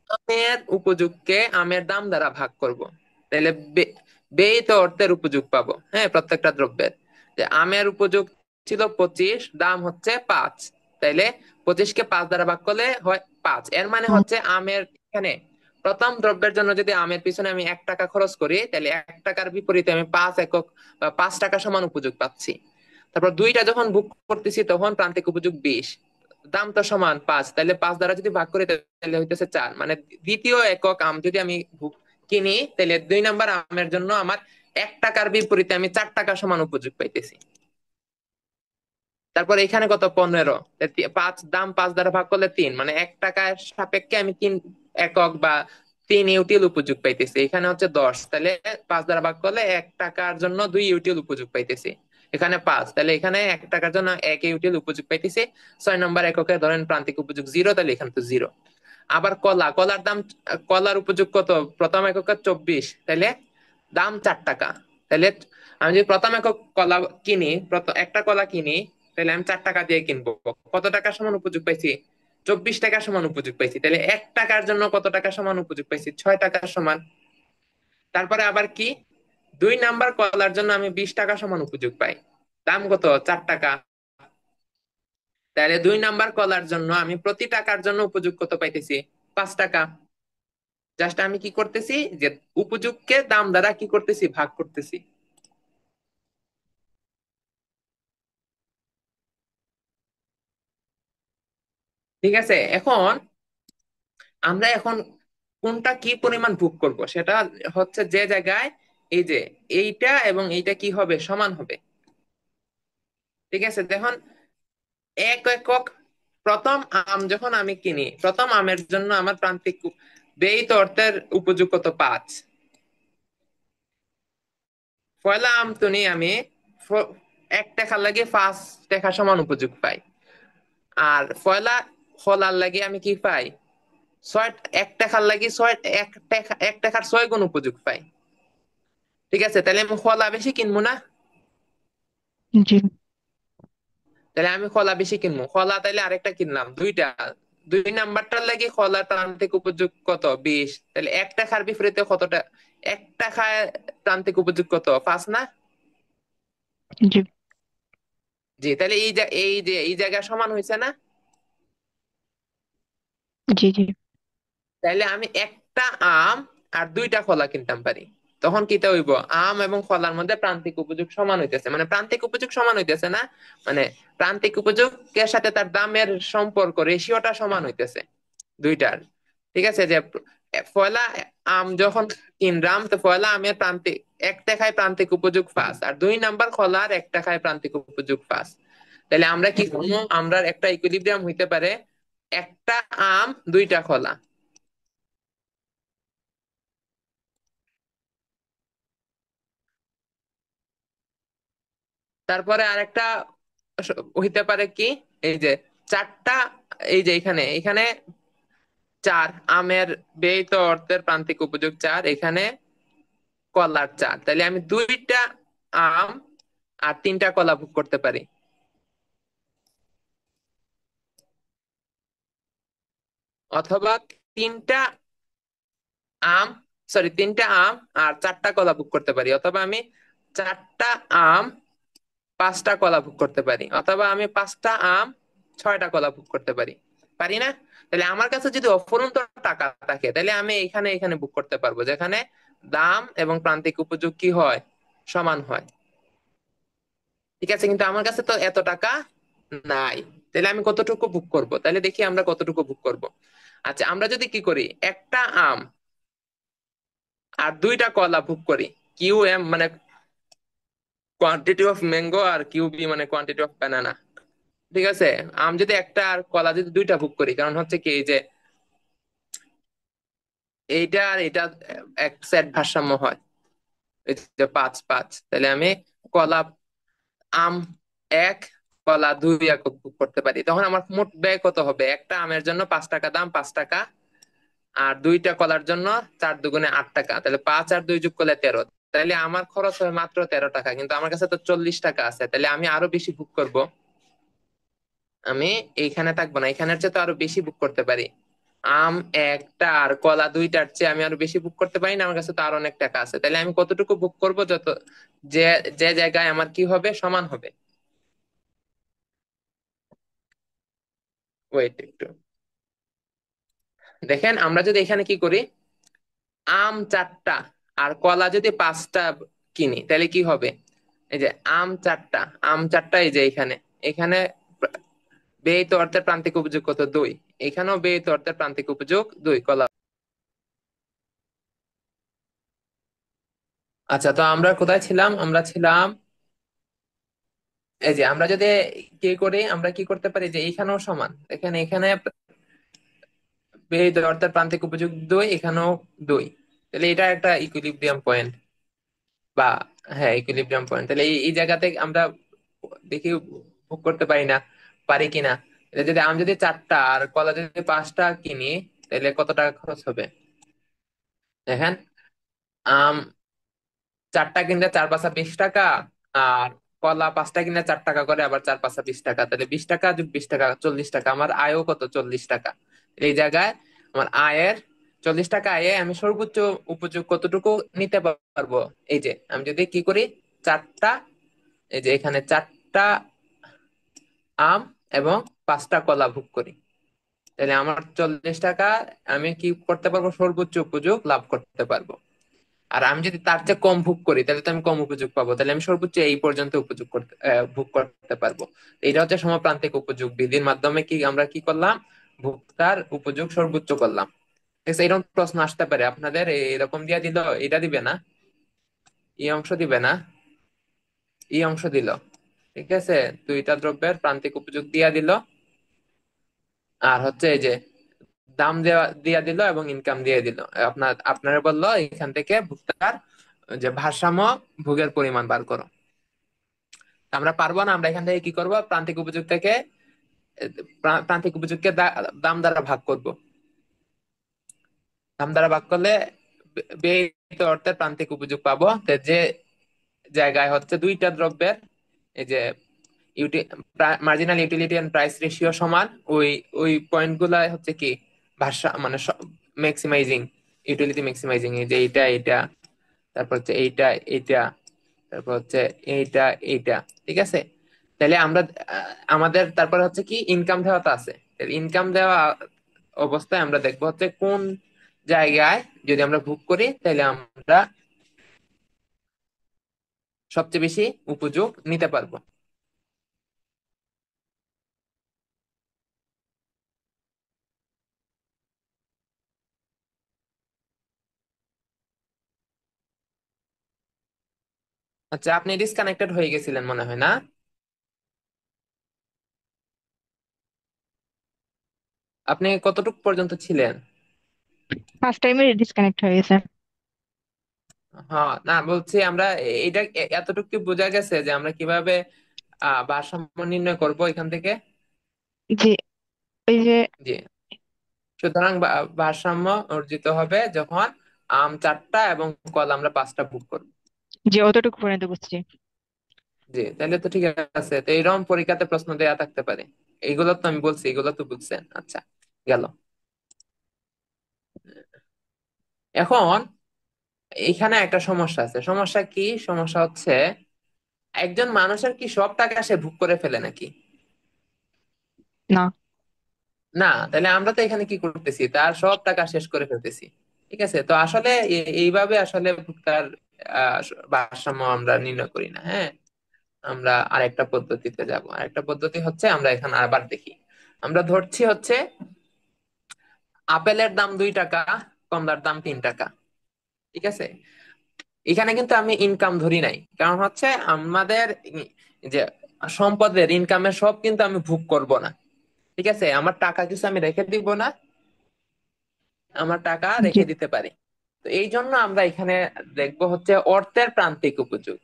Speaker 1: আমের উপযোগকে আমের দাম দ্বারা ভাগ করব। তাহলে ব্যয়িত অর্থের উপযোগ পাবো, হ্যাঁ, প্রত্যেকটা দ্রব্যের। যে আমের উপযোগ ছিল 25, দাম হচ্ছে 5। তাইলে 25-কে 5 দ্বারা ভাগ করলে হয় 5। এর মানে
Speaker 2: হুম,
Speaker 1: হচ্ছে আমের এখানে প্রথম দ্রব্যের জন্য যদি আমের পিছনে আমি 1 টাকা খরচ করি, তাহলে 1 টাকার বিপরীতে আমি 5 একক বা 5 টাকা সমান উপযোগ পাচ্ছি। তারপর দুইটা যখন বুক করতেছি তখন প্রান্তিক উপযোগ 20, দাম তো সমান 5, তাহলে 5 দ্বারা যদি ভাগ করি তাহলে হইতেছে 4। মানে দ্বিতীয় একক আম যদি আমি কিনি, তাহলে 2 নাম্বার আমের জন্য আমার 1 টাকার বিপরীতে আমি 4 টাকা সমান উপযোগ পাইতেছি। তারপর এখানে কত, 15। 5, দাম 5 দ্বারা ভাগ করলে 3, মানে 1 টাকার সাপেক্ষে আমি 3 একক বা 3 ইউটিল উপযোগ পাইতেছি। এখানে হচ্ছে 10, তাহলে 5 দ্বারা ভাগ করলে 1 টাকার জন্য 2 ইউটিল উপযোগ পাইতেছি। এখানে 5, তাহলে এখানে 1 টাকার জন্য 1 ইউটিল উপযোগ পাইতেছি। 6 নম্বর এককে ধরেন প্রান্তিক উপযোগ 0, তাহলে এখানে তো 0। আবার কলার দাম, কলার উপযোগ কত, প্রথম এককে 24, তাহলে দাম 4 টাকা। তাহলে আমি যদি প্রথম একক কলা কিনি, একটা কলা কিনি, তাহলে আমি 4 টাকা দিয়ে কিনবো। কত টাকা সমান উপযোগ পাইছি? 24 টাকা সমান উপযোগ পাইছি। তাহলে 1 টাকার জন্য কত টাকা সমান উপযোগ পাইছি? 6 টাকা সমান। তারপরে আবার কি, 2 নাম্বার কলার জন্য আমি 20 টাকা সমান উপযোগ পাই, দাম কত, 4 টাকা। তাহলে 2 নাম্বার কলার জন্য আমি প্রতি টাকার জন্য উপযোগ কত পাইতেছি? 5 টাকা। জাস্ট আমি কি করতেছি, যে উপযোগকে দাম দ্বারা কি করতেছি, ভাগ করতেছি। ঠিক আছে, আমরা এখন কোনটা কি পরিমাণ ভোগ করব সেটা হচ্ছে যে জায়গায় এই যে এইটা এবং এইটা কি হবে, সমান হবে। ঠিক আছে, দেখুন, 1 একক প্রথম আম যখন আমি কিনি, প্রথম আমের জন্য আমার প্রান্তিক ব্যয়িত অর্থের উপযোগ কত, 5। পয়লা আম তো নিয়ে আমি 1 টাকার লাগে 5 টাকা সমান উপযোগ পাই। আর পয়লা ফলার লাগে আমি কি পাই, 1 টাকার লাগে 1 টাকার 6 গুণ উপযোগ পাই। ঠিক আছে, তাহলে আমি ফলা বেশি কিনবো না?
Speaker 2: জি
Speaker 1: তাহলে আমি কলা বেশি কিনবো, কলা তাইলে আরেকটা কিনলাম, দুইটা। 2 নাম্বারটার লাগে কলার প্রান্তিক উপযোগ কত, 20। তাহলে 1 টাকার বিপরীতে কতটা, 1 টাকায় প্রান্তিক উপযোগ কত, 5 না?
Speaker 2: জি
Speaker 1: জি, তাহলে এই জায়গা সমান হয়েছে না?
Speaker 2: জি জি
Speaker 1: তাইলে আমি একটা আম আর 2টা কলা কিনতাম পারি। তখন কিটা হইব, আম এবং কলার মধ্যে প্রান্তিক উপযোগ সমান হইতেছে, মানে প্রান্তিক উপযোগ সমান হইতেছে না, মানে প্রান্তিক উপযোগের সাথে তার দামের সম্পর্ক, রেশিওটা সমান হইতেছে দুইটার। ঠিক আছে, যে পয়লা আম যখন কিনলাম, তো পয়লা আমের প্রান্তিক 1 টাকায় প্রান্তিক উপযোগ 5, আর 2 নাম্বার কলার 1 টাকায় প্রান্তিক উপযোগ 5। তাহলে আমরা কি করবো, আমরা একটা ইকুইলিব্রিয়াম হইতে পারে একটা আম 2টা কলা। তারপরে আরেকটা হইতে পারে কি, এই যে 4টা, এই যে এখানে এখানে 4, আমের ব্যয়িত অর্থের প্রান্তিক উপযোগ 4, এখানে কলার 4, তাহলে আমি 2টা আম আর 3টা কলা ভোগ করতে পারি। অথবা তিনটা আম, সরি, 3টা আম আর 4টা কলা ভোগ করতে পারি। অথবা আমি 4টা আম 5টা কলা ভোগ করতে পারি। অথবা আমি 5টা আম 6টা কলা ভোগ করতে পারি। পারি না? তাহলে আমার কাছে যদি অফুরন্ত টাকা থাকে, তাহলে আমি এখানে এখানে বুক করতে পারবো, যেখানে দাম এবং প্রান্তিক উপযোগ কি হয়, সমান হয়। ঠিক আছে, কিন্তু আমার কাছে তো এত টাকা নাই। তাহলে আমি কতটুকু বুক করব, তাহলে দেখি আমরা কতটুকু বুক করব। আচ্ছা, আমরা যদি কি করি, একটা আম আর 2টা কলা বুক করি, কিউ এম মানে কোয়ান্টিটি অফ ম্যাঙ্গো, আর কিউ বি মানে কোয়ান্টিটি অফ ব্যানানা। ঠিক আছে, আম যদি একটা আর কলা যদি 2টা বুক করি, কারণ হচ্ছে কি, এই যে এইটা আর এটা এক সেট ভারসাম্য হয়, এই যে 5-5, তাহলে আমি কলা, আম 1, কলা 2 একক বুক করতে পারি। তখন আমার মোট ব্যয় কত হবে, একটা আমের জন্য 5 টাকা দাম, 5 টাকা, আর 2টা কলার জন্য 4 দুগুণে 8 টাকা, তাহলে 5 আর 2 যোগ করলে 13। তাহলে আমার খরচ হয় মাত্র 13 টাকা, কিন্তু আমার কাছে তো 40 টাকা আছে, তাহলে আমি আরো বেশি বুক করব। আমি এইখানে থাকবো না, এখানের চেয়ে তো আরো বেশি বুক করতে পারি। আম একটা আর কলা দুইটার চেয়ে আমি আরো বেশি বুক করতে পারি না, আমার কাছে তো আরো অনেক টাকা আছে, তাহলে আমি কতটুকু বুক করব? যত যে যে জায়গায় আমার কি হবে, সমান হবে। ওয়েট একটু দেখেন, আমরা যদি এখানে কি করি, আম চারটা আর কলা যদি পাঁচটা কিনি তাহলে কি হবে? এই যে আম চারটা এই যে এখানে, এখানে ব্যয়িত অর্থের প্রান্তিক উপযোগ কত? 2। এখানেও ব্যয়িত অর্থের প্রান্তিক উপযোগ 2 কলা। আচ্ছা, তো আমরা কোথায় ছিলাম? আমরা ছিলাম এই যে, আমরা যদি কি করি, আমরা কি করতে পারি যে এখানেও সমান, এখানে এখানে ব্যয়িত অর্থের প্রান্তিক উপযোগ 2, এখানেও 2, তাহলে এটা একটা ইকুইলিব্রিয়াম পয়েন্ট বা, হ্যাঁ, ইকুইলিব্রিয়াম পয়েন্ট। তাহলে এই জায়গাতে আমরা দেখি ভোগ করতে পারি না, পারি কিনা। এটা যদি আমি যদি চারটা আর কলা যদি পাঁচটা কিনি তাহলে কত টাকা খরচ হবে? দেখেন, আম চারটা কিনলে 4 × 5 = 20 টাকা, আর কলা পাঁচটা কিনলে 4 টাকা করে, আবার 4 × 5 = 20 টাকা, তাহলে 20 টাকা যোগ 20 টাকা 40 টাকা, আমার আয়ও কত? 40 টাকা। এই জায়গায় আমার আয়ের 40 টাকা আয়ে আমি সর্বোচ্চ উপযোগ কতটুকু নিতে পারবো? এই যে আমি যদি কি করি, চারটা, এই যে এখানে চারটা আম এবং পাঁচটা কলা ভোগ করি, তাহলে আমার 40 টাকা আমি কি করতে পারবো? সর্বোচ্চ উপযোগ লাভ করতে পারবো। আর আমি যদি তার চেয়ে কম ভোগ করি তাহলে তো আমি কম উপযোগ পাবো, তাহলে আমি সর্বোচ্চ এই পর্যন্ত উপযোগ করতে ভোগ করতে পারবো। এটা হচ্ছে সমপ্রান্তিক উপযোগ বিধির মাধ্যমে কি আমরা কি করলাম, ভোক্তার উপযোগ সর্বোচ্চ করলাম। ঠিক আছে, এরকম প্রশ্ন আসতে পারে আপনাদের, এরকম দিয়া দিল, এটা দিবে না, এই অংশ দিবে না, এই অংশ দিল। ঠিক আছে, দুইটা দ্রব্যের প্রান্তিক উপযোগ দিয়া দিল, আর হচ্ছে এই যে দাম দেওয়া দিয়া দিল এবং ইনকাম দিয়ে দিল। আপনারা বললো এখান থেকে ভোক্তার যে ভারসাম্য, ভোগের পরিমাণ বার করো। আমরা পারবো না, আমরা এখান থেকে কি করব, প্রান্তিক উপযোগ থেকে প্রান্তিক উপযোগকে দাম দ্বারা ভাগ করব। দাম দ্বারা ভাগ করলে ব্যয়িত অর্থের প্রান্তিক উপযোগ পাবো। তো যে জায়গায় হচ্ছে দুইটা দ্রব্যের এই যে marginal utility and price ratio সমান, ওই ওই পয়েন্ট গুলা হচ্ছে কি মানে ম্যাক্সিমাইজিং, ইউটিলিটি ম্যাক্সিমাইজিং। এই যে এইটা এইটা, তারপর হচ্ছে এইটা এইটা, তারপর হচ্ছে এইটা এইটা। ঠিক আছে, তাহলে আমরা আমাদের তারপর হচ্ছে কি ইনকাম দেওয়া তো আছে, ইনকাম দেওয়া অবস্থায় আমরা দেখবো হচ্ছে কোন জায়গায় যদি আমরা ভোগ করি তাহলে আমরা সবচেয়ে বেশি উপযোগ নিতে পারবো। আচ্ছা, আপনি ডিসকানেক্টেড হয়ে গেছিলেন মনে হয়, না? আপনি কতটুকু পর্যন্ত ছিলেন?
Speaker 2: ফার্স্ট টাইমে ডিসকানেক্ট হয়ে গেছে।
Speaker 1: হ্যাঁ, না বলছি আমরা এটা এতটুকু কি বোঝা গেছে যে আমরা কিভাবে ভারসাম্য নির্ণয় করব এখান থেকে?
Speaker 2: যে ওই যে
Speaker 1: জি, সুতরাং ভারসাম্য অর্জিত হবে যখন আম চারটা এবং কলা আমরা পাঁচটা ভোগ করবো।
Speaker 2: যে অতটুকু পর্যন্ত বুঝছি।
Speaker 1: জি, তাহলে তো ঠিক আছে, তো এইরকম পরীক্ষাতে প্রশ্ন দেয়া থাকতে পারে। এইগুলো তো আমি বলছি, এগুলো তো বুঝছেন। আচ্ছা, গেল। এখন এখানে একটা সমস্যা আছে। সমস্যা কি? সমস্যা হচ্ছে একজন মানুষের কি সব টাকা সে ভোগ করে ফেলে নাকি?
Speaker 2: না।
Speaker 1: না, তাহলে আমরা তো এখানে কি করতেছি, তার সব টাকা শেষ করে ফেলতেছি। ঠিক আছে, তো আসলে এইভাবে আসলে ভোক্তার আহ, ভারসাম্য আমরা নির্ণয় করি না। হ্যাঁ, আমরা আরেকটা পদ্ধতিতে যাব। আরেকটা পদ্ধতি হচ্ছে, আমরা এখানে আবার দেখি, আমরা ধরছি হচ্ছে আপেলের দাম 2 টাকা, কমলার দাম 3 টাকা। ঠিক আছে, এখানে কিন্তু আমি ইনকাম ধরি নাই, কারণ হচ্ছে আমাদের যে সম্পদের ইনকামের সব কিন্তু আমি ভোগ করব না। ঠিক আছে, আমার টাকা কিছু আমি রেখে দিব না, আমার টাকা
Speaker 2: জি।
Speaker 1: রেখে দিতে পারি। তো এই জন্য আমরা এখানে দেখবো হচ্ছে অর্থের প্রান্তিক উপযোগ।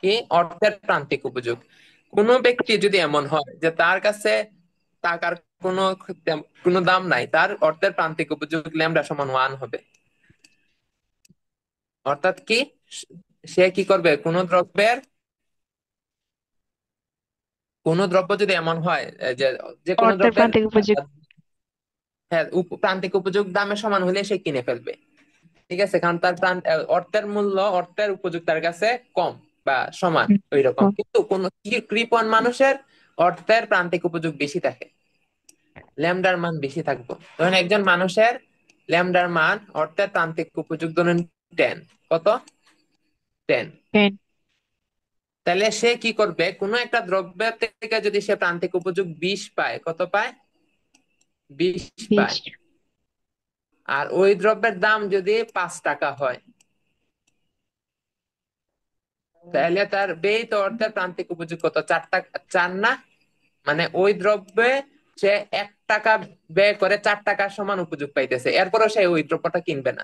Speaker 1: কি? অর্থের প্রান্তিক উপযোগ। কোন ব্যক্তি যদি এমন হয় যে তার কাছে টাকার কোনো কোনো দাম নাই, তার অর্থের প্রান্তিক উপযোগ λ = 1 হবে। অর্থাৎ কি, সে কি করবে, কোন দ্রব্য যদি এমন হয় যে যে কোনো
Speaker 2: অর্থের
Speaker 1: দ্রব্যের
Speaker 2: প্রান্তিক উপযোগ।
Speaker 1: হ্যাঁ, প্রান্তিক উপযোগ দামের সমান হলে সে কিনে ফেলবে। ঠিক আছে, কারণ তার অর্থের মূল্য, অর্থের উপযোগ তার কাছে কম বা সমান
Speaker 2: হুম,
Speaker 1: ওই রকম।
Speaker 2: ও,
Speaker 1: কিন্তু কোন কৃপণ মানুষের অর্থের প্রান্তিক উপযোগ বেশি থাকে, ল্যামডার মান বেশি থাকবে। ধরেন একজন মানুষের ল্যামডার মান অর্থের প্রান্তিক উপযোগ ধরেন 10, কত, 10।
Speaker 2: 10।
Speaker 1: তাহলে সে কি করবে, কোনো একটা দ্রব্যের থেকে যদি সে প্রান্তিক উপযোগ 20 পায়, কত পায়, 20
Speaker 2: 20।
Speaker 1: পায়, আর ওই দ্রব্যের দাম যদি 5 টাকা হয়, তাহলে তার ব্যয়িত অর্থের প্রান্তিক উপযোগ কত, 4 টাকা, 4 না, মানে ওই দ্রব্যে সে 1 টাকা ব্যয় করে 4 টাকার সমান উপযোগ পাইতেছে, এরপরও সে ওই দ্রব্যটা কিনবে না,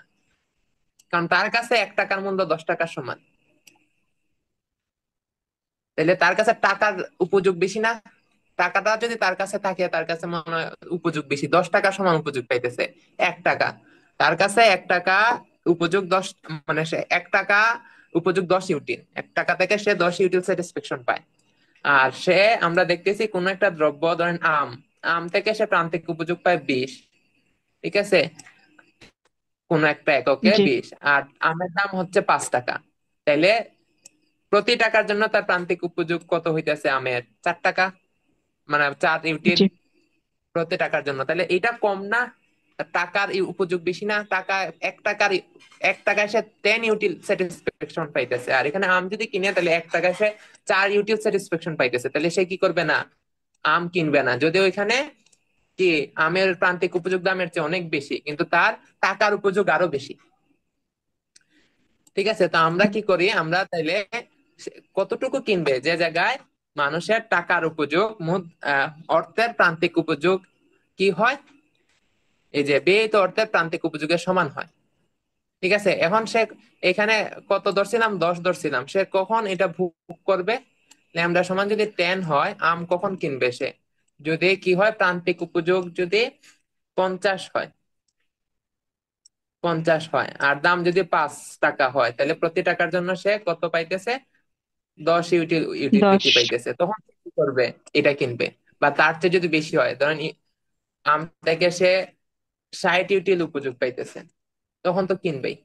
Speaker 1: কারণ তার কাছে 1 টাকার মূল্য 10 টাকার সমান। তাহলে তার কাছে টাকার উপযোগ বেশি না, টাকাটা যদি তার কাছে থাকে, তার কাছে মনে হয় উপযোগ বেশি, 10 টাকার সমান উপযোগ পাইতেছে 1 টাকা, তার কাছে 1 টাকা উপযোগ 10, মানে সে 1 টাকা উপযোগ 10 ইউটিল, 1 টাকা থেকে সে 10 ইউটিল স্যাটিসফ্যাকশন পায়। আর সে, আমরা দেখতেছি কোন একটা দ্রব্য, ধরেন আম, আম থেকে সে প্রান্তিক উপযোগ পায় 20, ঠিক আছে, কোন একটা এককে
Speaker 2: জি
Speaker 1: 20, আর আমের দাম হচ্ছে 5 টাকা। তাইলে প্রতি টাকার জন্য তার প্রান্তিক উপযোগ কত হইতেছে আমের, 4 টাকা, মানে 4 ইউটিল
Speaker 2: জি।
Speaker 1: প্রতি টাকার জন্য। তাহলে এটা কম না, টাকার এই উপযোগ বেশি না, টাকা 1 টাকার, 1 টাকায় সে 10 ইউটিল স্যাটিসফ্যাকশন পাইতেছে, আর এখানে আম যদি কিনে তাহলে 1 টাকায় সে 4 ইউটিল স্যাটিসফ্যাকশন পাইতেছে, তাহলে সে কি করবে না, আম কিনবে না, যদিও এখানে কি আমের প্রান্তিক উপযোগ দামের চেয়ে অনেক বেশি, কিন্তু তার টাকার উপযোগ আরো বেশি। ঠিক আছে, তো আমরা কি করি, আমরা তাইলে কতটুকু কিনবে, যে জায়গায় মানুষের টাকার উপযোগ অর্থের প্রান্তিক উপযোগ কি হয়, এই যে ব্যয়িত অর্থের প্রান্তিক উপযোগের সমান হয়। ঠিক আছে, এখন সে এখানে কত ধরছিলাম, 10 ধরছিলাম, সে কখন এটা ভোগ করবে, ল্যামডা সমান যদি 10 হয়, আম কখন কিনবে সে, যদি কি হয়, প্রান্তিক উপযোগ যদি 50 হয়, 50 হয়, আর দাম যদি 5 টাকা হয়, তাহলে প্রতি টাকার জন্য সে কত পাইতেছে, 10
Speaker 2: 10।
Speaker 1: ইউটিলিটি পাইতেছে, তখন সে কি করবে, এটা কিনবে। বা তার চেয়ে যদি বেশি হয়, ধরেন আম থেকে সে 60 ইউটিল উপযোগ পাইতেছে, তখন তো কিনবেই।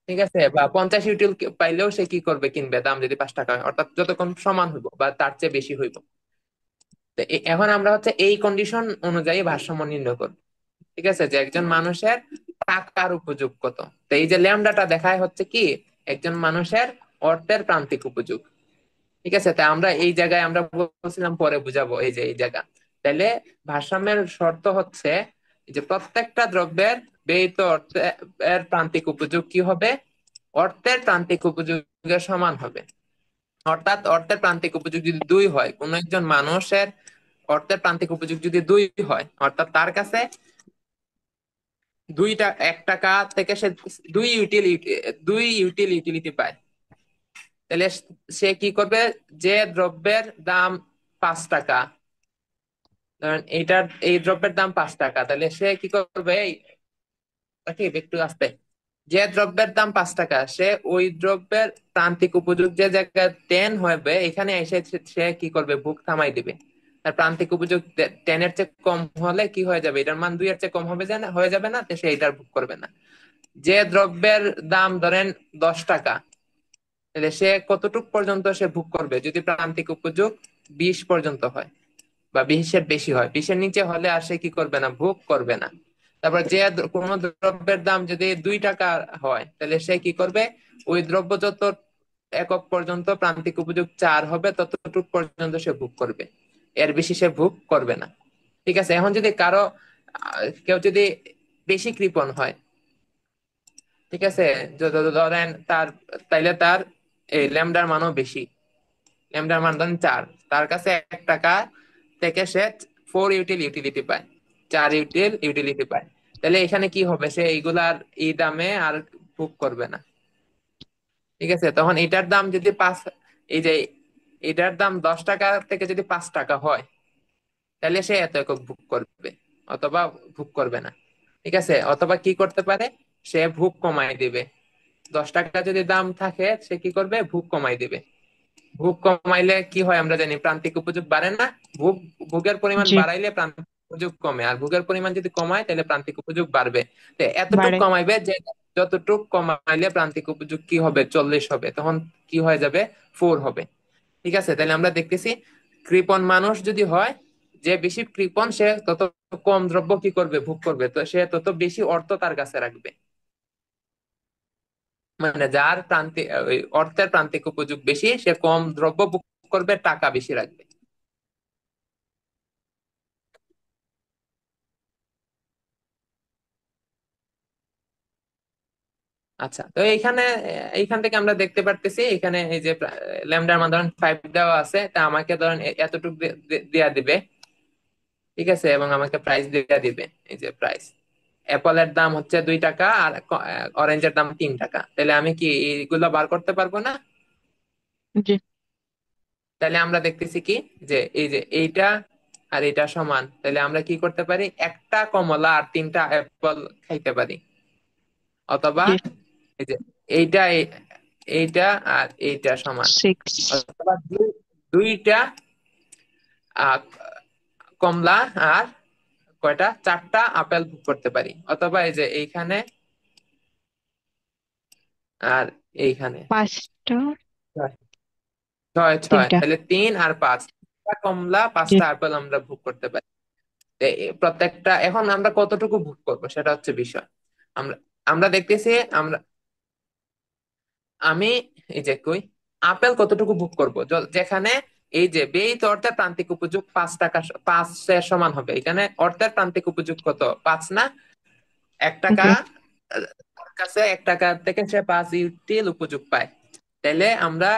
Speaker 1: ঠিক আছে, বা 50 ইউটিল পাইলেও সে কি করবে, কিনবে, দাম যদি 5 টাকা হয়, অর্থাৎ যতক্ষণ সমান হইব বা তার চেয়ে বেশি হইব। তো এখন আমরা হচ্ছে এই কন্ডিশন অনুযায়ী ভারসাম্য নির্ণয় করব। ঠিক আছে, যে একজন মানুষের টাকার উপযোগ কত, তো এই যে ল্যামডাটা দেখায় হচ্ছে কি, একজন মানুষের অর্থের প্রান্তিক উপযোগ। ঠিক আছে, তাই আমরা এই জায়গায় আমরা বলছিলাম পরে বুঝাবো, এই যে এই জায়গা। তাহলে ভারসাম্যের শর্ত হচ্ছে যে প্রত্যেকটা দ্রব্যের ব্যয়িত অর্থের প্রান্তিক উপযোগ কি হবে, অর্থের প্রান্তিক উপযোগের সমান হবে। অর্থাৎ অর্থের প্রান্তিক উপযোগ যদি 2 হয়, কোন একজন মানুষের অর্থের প্রান্তিক উপযোগ যদি 2 হয়, অর্থাৎ তার কাছে 1 টাকা থেকে সে 2 ইউটিল ইউটিলিটি পায়, তাহলে সে কি করবে, যে দ্রব্যের দাম 5 টাকা, ধরেন এইটার, এই দ্রব্যের দাম 5 টাকা, তাহলে সে কি করবে, কি একটু আসতে, যে দ্রব্যের দাম 5 টাকা, সে ওই দ্রব্যের প্রান্তিক উপযোগ যে জায়গায় 10 হবে, এখানে এসে সে কি করবে, ভোগ থামাই দিবে। তার প্রান্তিক উপযোগ 10 এর চেয়ে কম হলে কি হয়ে যাবে, এটার মান 2 এর চেয়ে কম হবে, হয়ে যাবে না, তো সে এটার ভোগ করবে না। যে দ্রব্যের দাম ধরেন 10 টাকা, তাহলে সে কতটুক পর্যন্ত সে ভোগ করবে, যদি প্রান্তিক উপযোগ 20 পর্যন্ত হয় বা 20-এর বেশি হয়, 20-এর নিচে হলে আর সে কি করবে না, ভোগ করবে না। তারপর যে কোনো দ্রব্যের দাম যদি 2 টাকা হয়, তাহলে সে কি করবে, ওই দ্রব্য যত একক পর্যন্ত প্রান্তিক উপযোগ 4 হবে, ততটুক পর্যন্ত সে ভোগ করবে, এর বেশি সে ভোগ করবে না। ঠিক আছে, এখন যদি কারো কেউ যদি বেশি কৃপণ হয়, ঠিক আছে, ধরেন তার, তাইলে তার এই ল্যামডার মানও বেশি, ল্যামডার মান ধরেন 4, তার কাছে 1 টাকা থেকে সে 4 ইউটিল ইউটিলিটি পায়, 4 ইউটিল ইউটিলিটি পায়, তাহলে এখানে কি হবে, সে এইগুলার এই দামে আর ভোগ করবে না। ঠিক আছে, তখন এটার দাম যদি 5, এই যে এটার দাম 10 টাকা থেকে যদি 5 টাকা হয়, তাহলে সে এত একক ভোগ করবে, অথবা ভোগ করবে না। ঠিক আছে, অথবা কি করতে পারে, সে ভোগ কমাই দিবে, 10 টাকা যদি দাম থাকে, সে কি করবে, ভোগ কমাই দিবে। ভোগ কমাইলে কি হয় আমরা জানি, প্রান্তিক উপযোগ বাড়ে না, ভোগ, ভোগের পরিমাণ
Speaker 2: জি
Speaker 1: বাড়াইলে প্রান্তিক উপযোগ কমে, আর ভোগের পরিমাণ যদি কমায় তাহলে প্রান্তিক উপযোগ বাড়বে। তো এতটুক
Speaker 2: বাড়ে।
Speaker 1: কমাইবে যে যতটুক কমাইলে প্রান্তিক উপযোগ কি হবে, 40 হবে, তখন কি হয়ে যাবে, 4 হবে। ঠিক আছে, তাহলে আমরা দেখতেছি কৃপণ মানুষ যদি হয়, যে বেশি কৃপণ সে তত কম দ্রব্য কি করবে, ভোগ করবে, তো সে তত বেশি অর্থ তার কাছে রাখবে। মানে যার প্রান্তিক ওই অর্থের প্রান্তিক উপযোগ বেশি, সে কম দ্রব্য ভোগ করবে, টাকা বেশি রাখবে। আচ্ছা, তো এইখানে এইখান থেকে আমরা দেখতে পারতেছি, এখানে এই যে ল্যামডার মান ধরেন 5 দেওয়া আছে, তা আমাকে ধরেন এতটুকু দেয়া দিবে। ঠিক আছে, এবং আমাকে প্রাইস দেয়া দিবে। এই যে প্রাইস, অ্যাপলের দাম হচ্ছে 2 টাকা, আর অরেঞ্জের দাম 3 টাকা। তাহলে আমি কি এইগুলো বার করতে পারবো না?
Speaker 2: জি।
Speaker 1: তাহলে আমরা দেখতেছি কি, যে এই যে এইটা আর এটা সমান, তাহলে আমরা কি করতে পারি, একটা কমলা আর 3টা অ্যাপল খাইতে পারি। অথবা
Speaker 2: জি।
Speaker 1: এই যে এইটা এইটা আর এইটা সমান।
Speaker 2: 6।
Speaker 1: অথবা দুইটা আহ, কমলা আর কয়টা, 4টা আপেল ভোগ করতে পারি। অথবা এই যে এইখানে আর এইখানে
Speaker 2: 5টা।
Speaker 1: ছয়, ছয় ছয়,
Speaker 2: 3টা।
Speaker 1: তাহলে 3 আর 5, কমলা,
Speaker 2: জি।
Speaker 1: 5টা আপেল আমরা ভোগ করতে পারি। প্রত্যেকটা, এখন আমরা কতটুকু ভোগ করবো সেটা হচ্ছে বিষয়। আমরা আমরা দেখতেছি, আমরা আমি এই যে কই আপেল কতটুকু ভোগ করব, যেখানে এই যে ব্যয়িত অর্থের প্রান্তিক উপযোগ 5 টাকা, 5 এর সমান হবে। এখানে অর্থের প্রান্তিক উপযোগ কত, 5 না? 1 টাকা,
Speaker 2: জি।
Speaker 1: তার কাছে 1 টাকা থেকে সে 5 ইউটিল উপযোগ পায়। তাইলে আমরা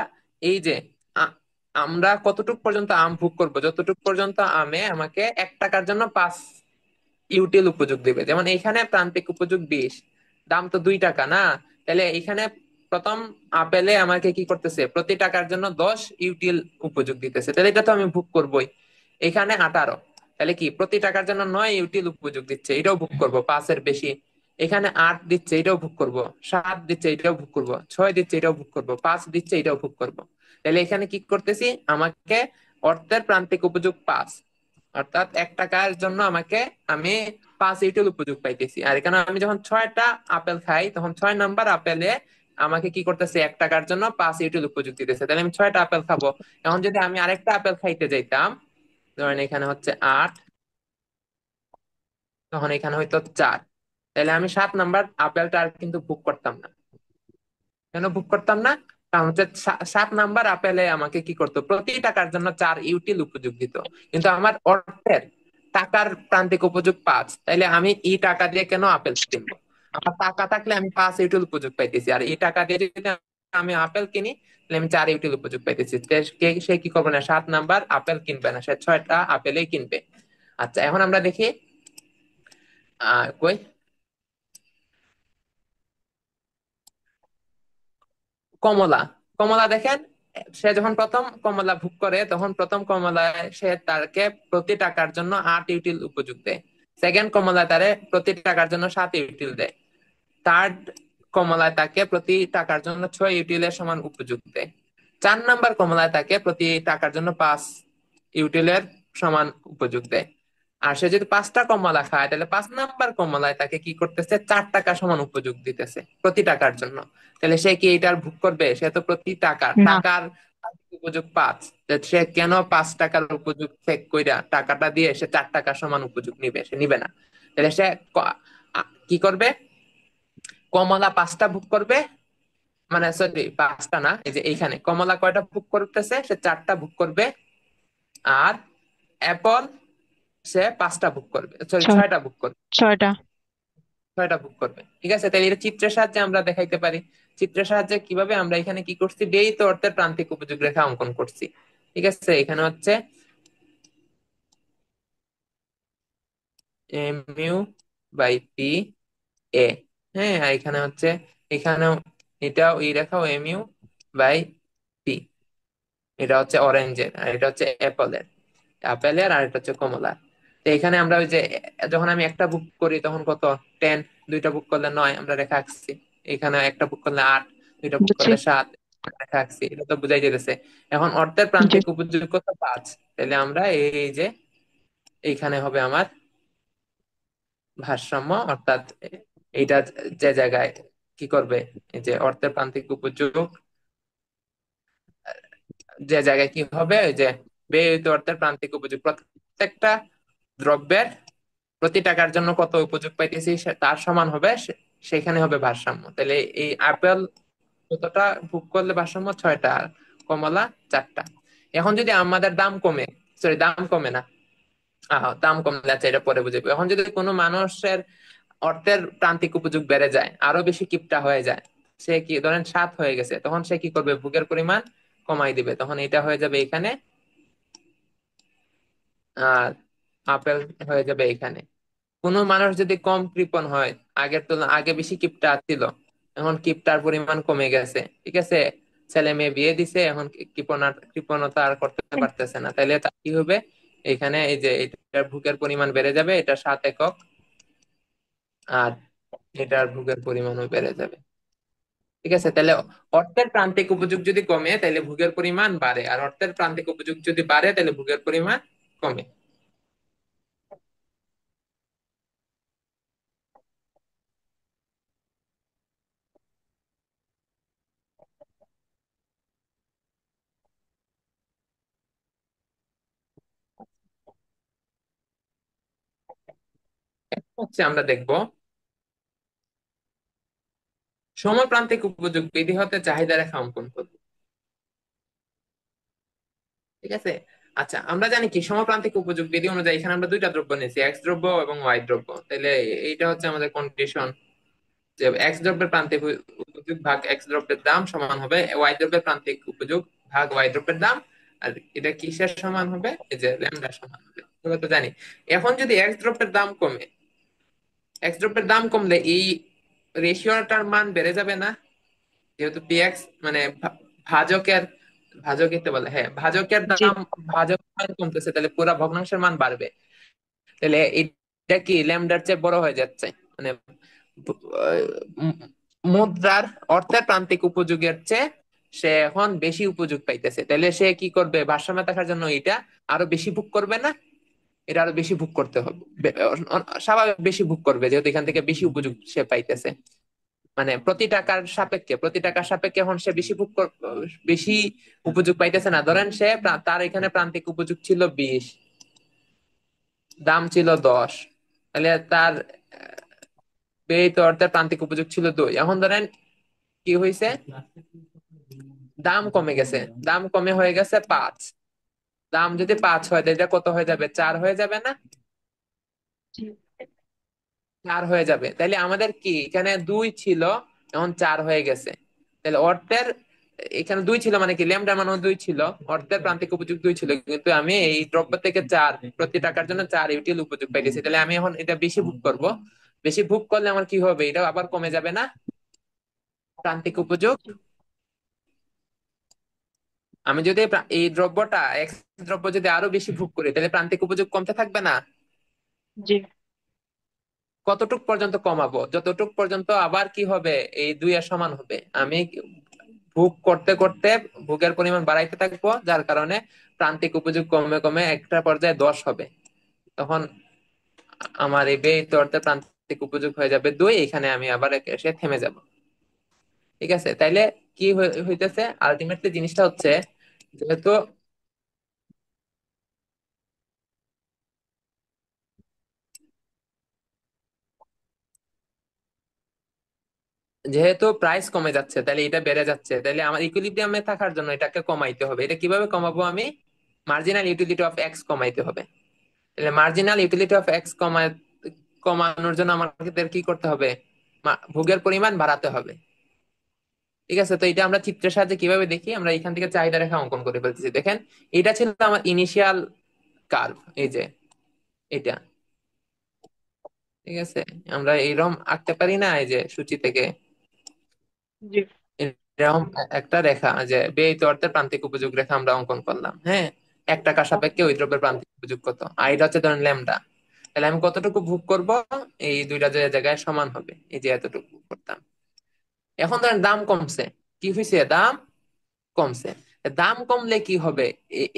Speaker 1: এই যে আ- আমরা কতটুক পর্যন্ত আম ভোগ করব, যতটুক পর্যন্ত আমে আমাকে 1 টাকার জন্য 5 ইউটিল উপযোগ দিবে। যেমন এইখানে প্রান্তিক উপযোগ 20, দাম তো 2 টাকা না? তাহলে এখানে প্রথম আপেলে আমাকে কি করতেছে, প্রতি টাকার জন্য 10 ইউটিল উপযোগ দিতেছে, তাহলে এটা তো আমি ভোগ করবোই। এখানে 18, তাহলে কি প্রতি টাকার জন্য 9 ইউটিল উপযোগ দিচ্ছে, এটাও ভোগ করবো, 5-এর বেশি। এখানে 8 দিচ্ছে, এটাও ভোগ করবো। 7 দিচ্ছে, এটাও ভোগ করবো। 6 দিচ্ছে, এটাও ভোগ করবো। 5 দিচ্ছে, এটাও ভোগ করবো। তাহলে এখানে কি করতেছি, আমাকে অর্থের প্রান্তিক উপযোগ 5, অর্থাৎ 1 টাকার জন্য আমাকে আমি 5 ইউটিল উপযোগ পাইতেছি। আর এখানে আমি যখন 6টা আপেল খাই, তখন 6 নাম্বার আপেলে আমাকে কি করতেছে, 1 টাকার জন্য 5 ইউটিল উপযোগ দিতেছে, তাহলে আমি 6টা আপেল খাবো। এখন যদি আমি আরেকটা আপেল খাইতে যাইতাম, ধরেন এখানে হচ্ছে 8, তখন এখানে হয়তো 4, তাহলে আমি 7 নাম্বার আপেলটা আর কিন্তু ভোগ করতাম না। কেন ভোগ করতাম না? কারণ হচ্ছে 7 নাম্বার আপেলে আমাকে কি করতো, প্রতি টাকার জন্য 4 ইউটিল উপযোগ দিত। কিন্তু আমার অর্থের টাকার প্রান্তিক উপযোগ 5, তাইলে আমি এই টাকা দিয়ে কেন আপেল কিনবো? আমার টাকা থাকলে আমি 5 ইউটিল উপযোগ পাইতেছি, আর এই টাকা দিয়ে যদি আমি আপেল কিনি, তাহলে আমি 4 ইউটিল উপযোগ পাইতেছি। সে কি করবে না, 7 নাম্বার আপেল কিনবে না, সে 6টা আপেলেই কিনবে। আচ্ছা, এখন আমরা দেখি কই কমলা। কমলা দেখেন, সে যখন প্রথম কমলা ভোগ করে, তখন প্রথম কমলায় সে তাকে প্রতি টাকার জন্য 8 ইউটিল উপযোগ দেয়। সেকেন্ড কমলায় তারে প্রতি টাকার জন্য 7 ইউটিল দেয়। থার্ড কমলায় তাকে প্রতি টাকার জন্য 6 ইউটিলের সমান উপযোগ দেয়। 4 নাম্বার কমলায় তাকে প্রতি টাকার জন্য 5 ইউটিলের সমান উপযোগ দেয়। আর সে যদি 5টা কমলা খায়, তাহলে 5 নাম্বার কমলায় তাকে কি করতেছে, 4 টাকা সমান উপযোগ দিতেছে প্রতি টাকার জন্য। তাহলে সে কি এটার ভোগ করবে? সে তো প্রতি টাকার
Speaker 2: না।
Speaker 1: টাকার উপযোগ 5, সে কেন 5 টাকার উপযোগ চেক কইরা টাকাটা দিয়ে সে 4 টাকা সমান উপযোগ নিবে? সে নিবে না। তাহলে সে কি করবে, কমলা 5টা ভোগ করবে, মানে সরি 5টা না, এই যে এইখানে কমলা কয়টা ভোগ করতেছে, সে 4টা ভোগ করবে। আর অ্যাপল সে 5টা ভোগ করবে, সরি
Speaker 2: ছয়।
Speaker 1: 6টা ভোগ করবে।
Speaker 2: 6টা।
Speaker 1: 6টা ভোগ করবে। ঠিক আছে, তাহলে এটা চিত্রের সাহায্যে আমরা দেখাইতে পারি। চিত্রের সাহায্যে কিভাবে, আমরা এখানে কি করছি, ব্যয়িত অর্থের প্রান্তিক উপযোগ রেখা অঙ্কন করছি। ঠিক আছে, এখানে হচ্ছে M U by P A. হ্যাঁ, আর এখানে হচ্ছে, এখানেও এটাও এই রেখাও এম ইউ বাই পি। এটা হচ্ছে অরেঞ্জের, আর এটা হচ্ছে অ্যাপলের। আপেলের আর এটা হচ্ছে কমলার। তো এখানে আমরা ওই যে যখন আমি একটা বুক করি তখন কত, 10, দুইটা বুক করলে 9 আমরা রেখা আঁকছি। এখানে একটা বুক করলে 8, দুইটা বুক
Speaker 2: বুঝছি।
Speaker 1: করলে 7 রেখা আঁকছি, এটা তো বুঝাই যেতেছে। এখন অর্থের
Speaker 2: জি।
Speaker 1: প্রান্তিক উপযোগ কত, 5। তাহলে আমরা এই যে এইখানে হবে আমার ভারসাম্য, অর্থাৎ এইটা যে জায়গায় কি করবে, এই যে অর্থের প্রান্তিক উপযোগ যে জায়গায় কি হবে, ওই যে ব্যয়িত অর্থের প্রান্তিক উপযোগ প্রত্যেকটা দ্রব্যের প্রতি টাকার জন্য কত উপযোগ পাইতেছি তার সমান হবে, সেখানে হবে ভারসাম্য। তাহলে এই আপেল কতটা ভোগ করলে ভারসাম্য, 6টা, আর কমলা 4টা। এখন যদি আমাদের দাম কমে, সরি দাম কমে না, দাম কমলে, আচ্ছা এটা পরে বুঝবো। এখন যদি কোনো মানুষের অর্থের প্রান্তিক উপযোগ বেড়ে যায়, আরো বেশি কিপটা হয়ে যায়, সে কি ধরেন 7 হয়ে গেছে, তখন সে কি করবে, ভোগের পরিমাণ কমাই দিবে, তখন এটা হয়ে যাবে এখানে, আর আপেল হয়ে যাবে এখানে। কোনো মানুষ যদি কম কৃপণ হয়, আগের তুলনায় আগে বেশি কিপটা ছিল, এখন কিপটার পরিমাণ কমে গেছে, ঠিক আছে, ছেলে মেয়ে বিয়ে দিছে, এখন কৃপণতা আর করতে পারতেছে না, তাহলে তার কি হবে, এখানে এই যে এটার ভোগের পরিমাণ বেড়ে যাবে, এটা 7 একক, আর এটার ভোগের পরিমাণও বেড়ে যাবে। ঠিক আছে, তাহলে অর্থের প্রান্তিক উপযোগ যদি কমে তাহলে ভোগের পরিমাণ বাড়ে, আর অর্থের প্রান্তিক উপযোগ যদি বাড়ে তাহলে ভোগের পরিমাণ কমে। হচ্ছে আমরা দেখব সমপ্রান্তিক উপযোগ বিধি হতে চাহিদা রেখা অঙ্কন করব। ঠিক আছে, আচ্ছা আমরা জানি কি সমপ্রান্তিক উপযোগ বিধি অনুযায়ী এখানে আমরা দুইটা দ্রব্য নিয়েছি, এক্স দ্রব্য এবং ওয়াই দ্রব্য, তাহলে এইটা হচ্ছে আমাদের কন্ডিশন, যে এক্স দ্রব্যের প্রান্তিক উপযোগ ভাগ এক্স দ্রব্যের দাম সমান হবে ওয়াই দ্রব্যের প্রান্তিক উপযোগ ভাগ ওয়াই দ্রব্যের দাম। আর এটা কিসের সমান হবে, এই যে ল্যামডা সমান হবে, এগুলো তো জানি। এখন যদি এক্স দ্রব্যের দাম কমে, এক্স দ্রব্যের দাম কমলে এই রেশিওটার মান বেড়ে যাবে না, যেহেতু পি এক্স মানে ভাজকের, ভাজক দিতে বলে, হ্যাঁ ভাজকের
Speaker 2: জি
Speaker 1: দাম, ভাজকের মান কমতেছে, তাহলে পুরা ভগ্নাংশের মান বাড়বে। তাহলে এটা কি ল্যামডার চেয়ে বড় হয়ে যাচ্ছে, মানে উম, মুদ্রার অর্থের প্রান্তিক উপযোগের চেয়ে সে এখন বেশি উপযোগ পাইতেছে, তাহলে সে কি করবে, ভারসাম্য থাকার জন্য এটা আরো বেশি ভোগ করবে না, এটা আরো বেশি ভোগ করতে হবে, স্বাভাবিক বেশি ভোগ করবে, যেহেতু এখান থেকে বেশি উপযোগ সে পাইতেছে, মানে প্রতি টাকার সাপেক্ষে এখন সে বেশি উপযোগ পাইতেছে না। ধরেন সে তার এখানে প্রান্তিক উপযোগ ছিল 20, দাম ছিল 10, তাহলে তার ব্যয়িত অর্থের প্রান্তিক উপযোগ ছিল 2, এখন ধরেন কি হয়েছে, দাম কমে গেছে, দাম কমে হয়ে গেছে 5, দাম যদি 5 হয় তাহলে এটা কত হয়ে যাবে, 4 হয়ে যাবে না,
Speaker 2: জি
Speaker 1: 4 হয়ে যাবে। তাহলে আমাদের কি এখানে 2 ছিল, এখন 4 হয়ে গেছে, তাহলে অর্থের এখানে 2 ছিল মানে কি ল্যামডা মানে 2 ছিল, অর্থের প্রান্তিক উপযোগ 2 ছিল, কিন্তু আমি এই দ্রব্য থেকে 4, প্রতি টাকার জন্য 4 ইউটিল উপযোগ পাইতেছি, তাহলে আমি এখন এটা বেশি ভোগ করব, বেশি ভোগ করলে আমার কি হবে, এটা আবার কমে যাবে না প্রান্তিক উপযোগ।
Speaker 2: জি
Speaker 1: আমি যদি এই দ্রব্যটা এক্স দ্রব্য যদি আরো বেশি ভোগ করি তাহলে প্রান্তিক উপযোগ কমতে থাকবে না,
Speaker 2: জি
Speaker 1: কতটুক পর্যন্ত কমাবো, যতটুক পর্যন্ত আবার কি হবে, এই 2 এর সমান হবে। আমি ভোগ করতে করতে ভোগের পরিমাণ বাড়াইতে থাকবো, যার কারণে প্রান্তিক উপযোগ কমে কমে একটা পর্যায়ে 10 হবে, তখন আমার এই ব্যয়িত অর্থে প্রান্তিক উপযোগ হয়ে যাবে 2, এখানে আমি আবার এসে থেমে যাব। ঠিক আছে, তাইলে কি হইতেছে আলটিমেটলি জিনিসটা হচ্ছে, যেহেতু যেহেতু প্রাইস কমে যাচ্ছে তাহলে এটা বেড়ে যাচ্ছে, তাহলে আমার ইকুইলিব্রিয়ামে থাকার জন্য এটাকে কমাইতে হবে। এটা কিভাবে কমাবো, আমি মার্জিনাল ইউটিলিটি অফ এক্স কমাইতে হবে। তাহলে মার্জিনাল ইউটিলিটি অফ এক্স কমানোর জন্য আমাদের কি করতে হবে, ভোগের পরিমাণ বাড়াতে হবে। ঠিক আছে, তো এটা আমরা চিত্রের সাহায্যে কিভাবে দেখি, আমরা এখান থেকে চাহিদা রেখা অঙ্কন করে ফেলতেছি, দেখেন এটা ছিল আমার ইনিশিয়াল কার্ভ, এই যে এটা, ঠিক আছে, আমরা এইরকম আঁকতে পারি না, এই যে সূচি থেকে
Speaker 2: জি
Speaker 1: এরকম একটা রেখা, যে ব্যয়িত অর্থের প্রান্তিক উপযোগ রেখা আমরা অঙ্কন করলাম, হ্যাঁ, 1 টাকা সাপেক্ষে ওই দ্রব্যের প্রান্তিক উপযোগ কত, আর এটা হচ্ছে ধরেন ল্যামডা, তাহলে আমি কতটুকু ভোগ করব, এই দুইটা যে জায়গায় সমান হবে, এই যে এতটুকু ভোগ করতাম। এখন ধরেন দাম কমছে, কি হয়েছে, দাম কমছে, দাম কমলে কি হবে,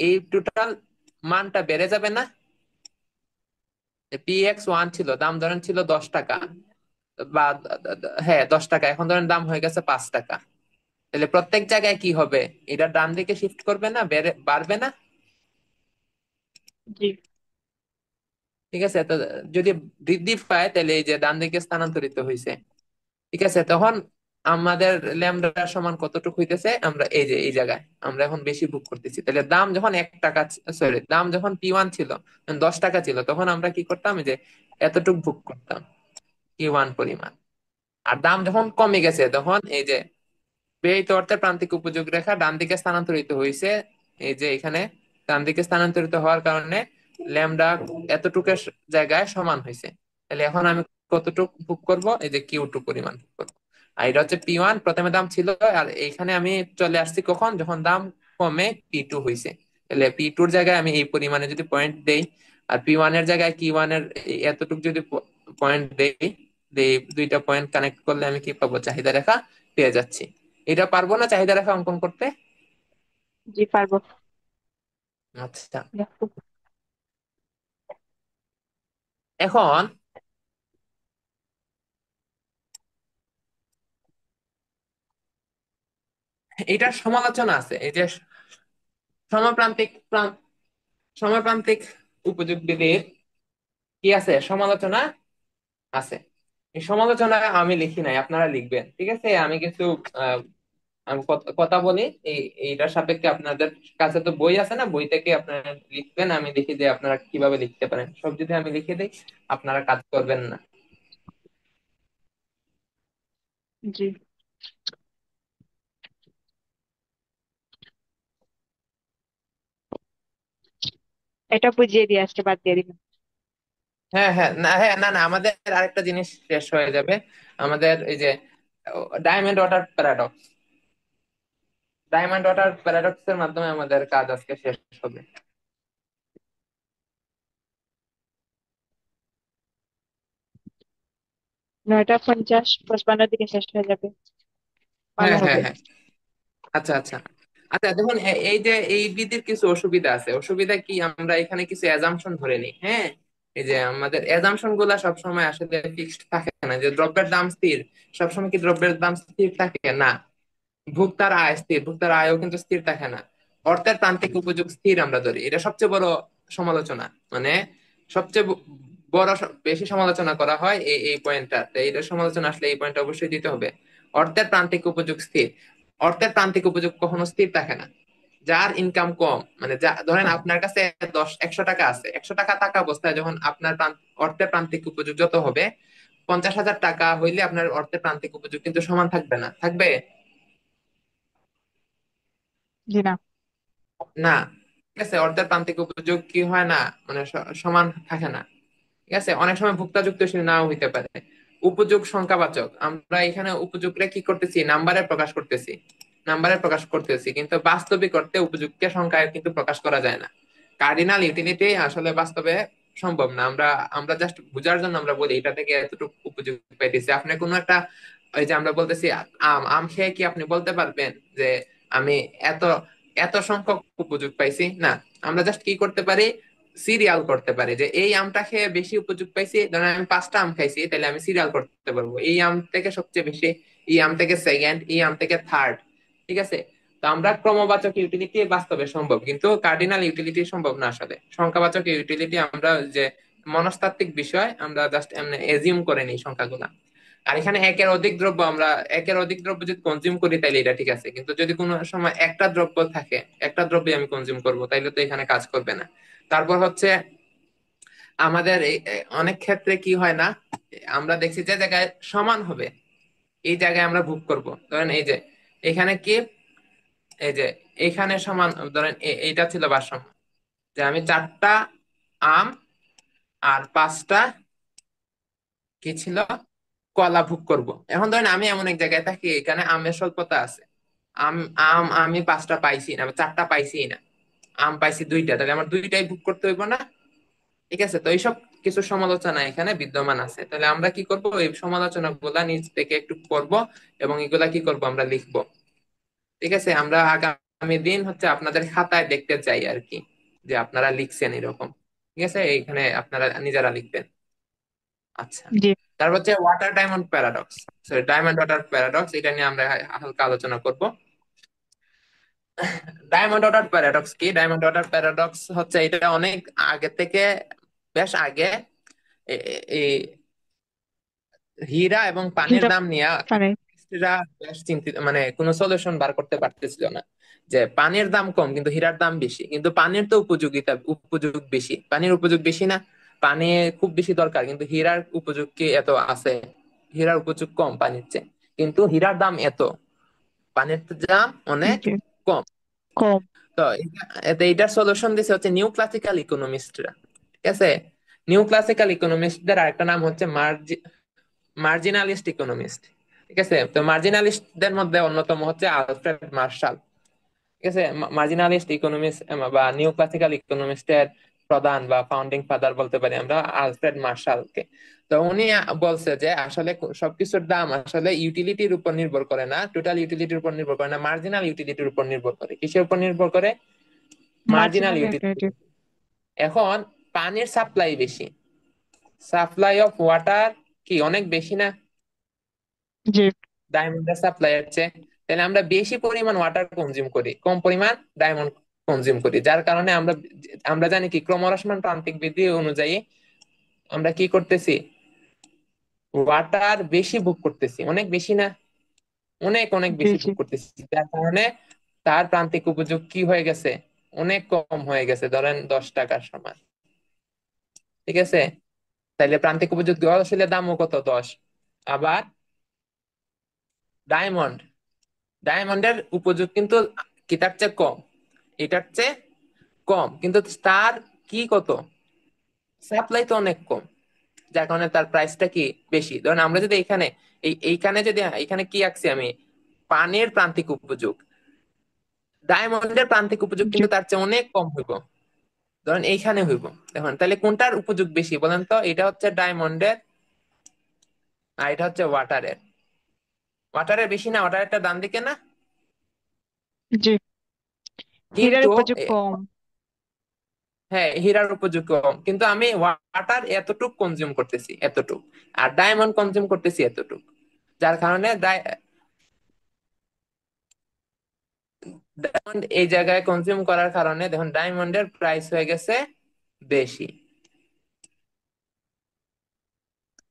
Speaker 1: এই টোটাল মানটা বেড়ে যাবে না, PX1 ছিল, দাম ধরেন ছিল 10 টাকা, বা হ্যাঁ 10 টাকা, এখন ধরেন দাম হয়ে গেছে 5 টাকা। তাহলে প্রত্যেক জায়গায় কি হবে, এটা ডান দিকে শিফট করবে না, বাড়বে না?
Speaker 2: জি।
Speaker 1: ঠিক আছে, তো যদি বৃদ্ধি পায় তাহলে এই যে ডান দিকে স্থানান্তরিত হয়েছে। ঠিক আছে, তখন আমাদের ল্যামডা সমান কতটুকু হইতেছে, আমরা এই যে এই জায়গায় আমরা এখন বেশি বুক করতেছি। তাহলে দাম যখন 1 টাকা, সরি দাম যখন P1 ছিল, 10 টাকা ছিল, তখন আমরা কি করতাম, এই যে এতটুক বুক করতাম, P1 পরিমাণ। আর দাম যখন কমে গেছে, তখন এই যে ব্যয়িত অর্থের প্রান্তিক উপযোগ রেখা ডান দিকে স্থানান্তরিত হয়েছে, এই যে এখানে ডান দিকে স্থানান্তরিত হওয়ার কারণে ল্যামডা এতটুকু জায়গায় সমান হয়েছে। তাহলে এখন আমি কতটুক বুক করব, এই যে Q2 পরিমাণ book করব। আর এটা হচ্ছে P1, প্রথমে দাম ছিল, আর এইখানে আমি চলে আসছি কখন, যখন দাম কমে P2 হয়েছে। তাহলে P2 এর জায়গায় আমি এই পরিমাণে যদি পয়েন্ট দেই, আর P1 এর জায়গায় Q1 এর এতটুক যদি পয়েন্ট দেই, এই দুইটা পয়েন্ট কানেক্ট করলে আমি কি পাবো, চাহিদা রেখা পেয়ে যাচ্ছি। এটা পারবো না চাহিদা রেখা অঙ্কন করতে?
Speaker 2: জি, পারবো।
Speaker 1: আচ্ছা,
Speaker 2: দেখো।
Speaker 1: এখন এটার সমালোচনা আছে, এই যে সমপ্রান্তিক সমপ্রান্তিক উপযোগ বিধির কি আছে, সমালোচনা আছে। এই সমালোচনা আমি লিখি নাই, আপনারা লিখবেন, ঠিক আছে? আমি কিছু আহ, আমি কথা বলি এই এইটার সাপেক্ষে, আপনাদের কাছে তো বই আছে না, বই থেকে আপনারা লিখবেন, আমি দেখি যে আপনারা কিভাবে লিখতে পারেন। সব যদি আমি লিখে দিই, আপনারা কাজ করবেন না।
Speaker 2: জি, এটা বুঝিয়ে দিয়ে আজকে বাদ দিয়ে দিবেন।
Speaker 1: হ্যাঁ হ্যাঁ, না হ্যাঁ, না না, আমাদের আরেকটা জিনিস শেষ হয়ে যাবে। আমাদের এই যে diamond water paradox, diamond water paradox এর মাধ্যমে আমাদের কাজ আজকে শেষ হবে।
Speaker 2: 9:50, 55 দিকে শেষ হয়ে যাবে। ভালো
Speaker 1: হ্যাঁ হ্যাঁ
Speaker 2: হবে।
Speaker 1: হ্যাঁ। আচ্ছা আচ্ছা। আচ্ছা দেখুন, এই যে এই বিধির কিছু অসুবিধা আছে। অসুবিধা কি, আমরা এখানে কিছু অ্যাজাম্পশন ধরে নিই, হ্যাঁ। এই যে আমাদের অ্যাজাম্পশন গুলা সবসময় আসলে ফিক্সড থাকে না, যে দ্রব্যের দাম স্থির। সবসময় কি দ্রব্যের দাম স্থির থাকে না? ভোক্তার আয় স্থির, ভোক্তার আয়ও কিন্তু স্থির থাকে না। অর্থের প্রান্তিক উপযোগ স্থির আমরা ধরি, এটা সবচেয়ে বড় সমালোচনা। মানে সবচেয়ে বড় বেশি সমালোচনা করা হয় এই এই পয়েন্টটা, এইটার সমালোচনা আসলে এই পয়েন্টটা অবশ্যই দিতে হবে। অর্থের প্রান্তিক উপযোগ স্থির। অর্থের প্রান্তিক উপযোগ কখনো স্থির থাকে না। যার ইনকাম কম, মানে যা ধরেন আপনার কাছে 100 টাকা আছে, 100 টাকা থাকা অবস্থায় যখন আপনার অর্থের প্রান্তিক উপযোগ যত হবে, 50,000 টাকা হইলে আপনার অর্থের প্রান্তিক উপযোগ কিন্তু সমান থাকবে না, থাকবে
Speaker 2: জি না।
Speaker 1: না। ঠিক আছে, অর্ধের প্রান্তিক উপযোগ কি হয় না, মানে সমান থাকে না। ঠিক আছে, অনেক সময় ভোক্তা যুক্তিশীল নাও হইতে পারে। উপযোগ সংখ্যাবাচক, আমরা এখানে উপযোগটা কি করতেছি, নাম্বারে প্রকাশ করতেছি, নাম্বারে প্রকাশ করতেছি, কিন্তু বাস্তবিক অর্থে উপযোগকে সংখ্যায় কিন্তু প্রকাশ করা যায় না। কার্ডিনাল ইউটিলিটি আসলে বাস্তবে সম্ভব না। আমরা আমরা জাস্ট বোঝার জন্য আমরা বলি এটা থেকে এতটুকু উপযোগ পাইতেছি। আপনি কোনো একটা, ওই যে আমরা বলতেছি আম আম খেয়ে কি আপনি বলতে পারবেন যে আমি এত এত সংখ্যক উপযোগ পাইছি না? আমরা জাস্ট কি করতে পারি, সিরিয়াল করতে পারি, যে এই আমটা খেয়ে বেশি উপযোগ পাইছি। ধরেন আমি 5টা আম খাইছি, তাহলে আমি সিরিয়াল করতে পারবো, এই আম থেকে সবচেয়ে বেশি, এই আম থেকে সেকেন্ড, এই আম থেকে থার্ড। ঠিক আছে, তো আমরা ক্রমবাচক ইউটিলিটি বাস্তবে সম্ভব, কিন্তু কার্ডিনাল ইউটিলিটি সম্ভব না আসলে। সংখ্যাবাচক ইউটিলিটি আমরা যে মনস্তাত্ত্বিক বিষয়, আমরা জাস্ট এমনি এজিউম করে নিই সংখ্যাগুলা। আর এখানে একের অধিক দ্রব্য, আমরা একের অধিক দ্রব্য যদি কনজিউম করি তাইলে এটা ঠিক আছে, কিন্তু যদি কোনো সময় একটা দ্রব্য থাকে, একটা দ্রব্যই আমি কনজিউম করবো, তাইলে তো এখানে কাজ করবে না। তারপর হচ্ছে আমাদের অনেক ক্ষেত্রে কি হয় না, আমরা দেখছি যে জায়গায় সমান হবে, এই জায়গায় আমরা ভোগ করব। ধরেন এই যে এখানে কি, এই যে এখানে সমান, ধরেন এইটা ছিল ভারসাম্য, যে আমি 4টা আম আর 5টা কি ছিল, কলা ভোগ করব। এখন ধরেন আমি এমন এক জায়গায় থাকি, এখানে আমের স্বল্পতা আছে। আম আম আমি 5টা পাইছি না, আমি 4টা পাইছি না, আম পাইছি 2টা, তাহলে আমার 2টাই ভোগ করতে হইব না? ঠিক আছে, তো এইসব কিছু সমালোচনা এখানে বিদ্যমান আছে। তাহলে আমরা কি করব, এই সমালোচনা গুলা নিজ থেকে একটু পড়বো, এবং এগুলা কি করব, আমরা লিখবো। ঠিক আছে, আমরা আগামী দিন হচ্ছে আপনাদের খাতায় দেখতে চাই আর কি, যে আপনারা লিখছেন এরকম। ঠিক ঠিক আছে, এইখানে আপনারা নিজেরা লিখবেন। আচ্ছা,
Speaker 2: জি।
Speaker 1: তারপর হচ্ছে water diamond paradox. Diamond water paradox, এটা নিয়ে আমরা হালকা আলোচনা করব। ডায়মন্ড ওয়াটার প্যারাডক্স কি? ডায়মন্ড ওয়াটার প্যারাডক্স হচ্ছে, এটা অনেক আগে থেকে, বেশ আগে, এই হীরা এবং পানির
Speaker 2: হীরা
Speaker 1: দাম নিয়ে
Speaker 2: পারে।
Speaker 1: ইকোনমিস্টরা বেশ চিন্তিত, মানে কোনো সলিউশন বার করতে পারতেছিল না। যে পানির দাম কম কিন্তু হীরার দাম বেশি, কিন্তু পানির তো উপযোগ বেশি, পানির উপযোগ বেশি না? পানি খুব বেশি দরকার, কিন্তু হীরার উপযোগ কি এত আছে? হীরার উপযোগ কম পানির চেয়ে, কিন্তু হীরার দাম এত, পানির দাম অনেক
Speaker 2: জি।
Speaker 1: কম।
Speaker 2: কম।
Speaker 1: তো এইটার সলিউশন দিছে হচ্ছে নিউ ক্লাসিক্যাল ইকোনমিস্টরা। ঠিক আছে, নিউ ক্লাসিক্যাল ইকোনমিস্টদের আরেকটা নাম হচ্ছে মার্জিনালিস্ট ইকোনমিস্ট। ঠিক আছে, তো মার্জিনালিস্টদের মধ্যে অন্যতম হচ্ছে আলফ্রেড মার্শাল। ঠিক আছে, মার্জিনালিস্ট ইকোনমিস্ট বা নিউ ক্লাসিক্যাল ইকোনমিস্টের প্রধান বা ফাউন্ডিং ফাদার বলতে পারি আমরা আলফ্রেড মার্শালকে। তো উনি বলছে যে আসলে সবকিছুর দাম আসলে ইউটিলিটির উপর নির্ভর করে না, টোটাল ইউটিলিটির উপর নির্ভর করে না, মার্জিনাল ইউটিলিটির উপর নির্ভর করে। কিসের উপর নির্ভর করে? Marginal
Speaker 2: marginal
Speaker 1: utility.
Speaker 2: অ্যাক্টিভিটি।
Speaker 1: এখন পানির সাপ্লাই বেশি, সাপ্লাই অফ ওয়াটার কি অনেক বেশি না
Speaker 2: জি।
Speaker 1: ডায়মন্ডের সাপ্লাই হচ্ছে? তাহলে আমরা বেশি পরিমাণ ওয়াটার কনজিউম করি, কম পরিমাণ ডায়মন্ড কনজিউম করি, যার কারণে আমরা আমরা জানি কি ক্রমহ্রাসমান প্রান্তিক বৃদ্ধি অনুযায়ী আমরা কি করতেছি, ওয়াটার বেশি বুক করতেছি, অনেক বেশি না, অনেক অনেক
Speaker 2: জি।
Speaker 1: বেশি
Speaker 2: জি।
Speaker 1: বুক করতেছি, যার কারণে তার প্রান্তিক উপযোগ কি হয়ে গেছে, অনেক কম হয়ে গেছে, ধরেন 10 টাকার সমান। ঠিক আছে, তাইলে প্রান্তিক উপযোগ আসলে দামও কত, 10। আবার ডায়মন্ড, ডায়মন্ডের উপযোগ কিন্তু কি তার চেয়ে কম, এটার চেয়ে কম, কিন্তু তার কি কত, সাপ্লাই তো অনেক কম, যার কারণে তার প্রাইসটা কি বেশি। ধরেন আমরা যদি এখানে এইখানে যদি এখানে কি আঁকছি আমি, পানির প্রান্তিক উপযোগ, ডায়মন্ডের প্রান্তিক উপযোগ
Speaker 2: জি।
Speaker 1: কিন্তু তার চেয়ে অনেক কম হইব। ধরেন এইখানে হইব, দেখুন তাহলে কোনটার উপযোগ বেশি বলেন তো? এটা হচ্ছে ডায়মন্ডের, আর এটা হচ্ছে ওয়াটারের। ওয়াটারের বেশি না? ওয়াটারেরটা ডান দিকে না?
Speaker 2: জি। হীরার
Speaker 1: কিন্তু
Speaker 2: উপযোগ কম।
Speaker 1: হ্যাঁ, হীরার উপযোগ কম, কিন্তু আমি ওয়াটার এতটুক কনজিউম করতেছি, এতটুক, আর ডায়মন্ড কনজিউম করতেছি এতটুক, যার কারণে ডায়মন্ড এই জায়গায় কনজিউম করার কারণে দেখুন ডায়মন্ডের প্রাইস হয়ে গেছে বেশি,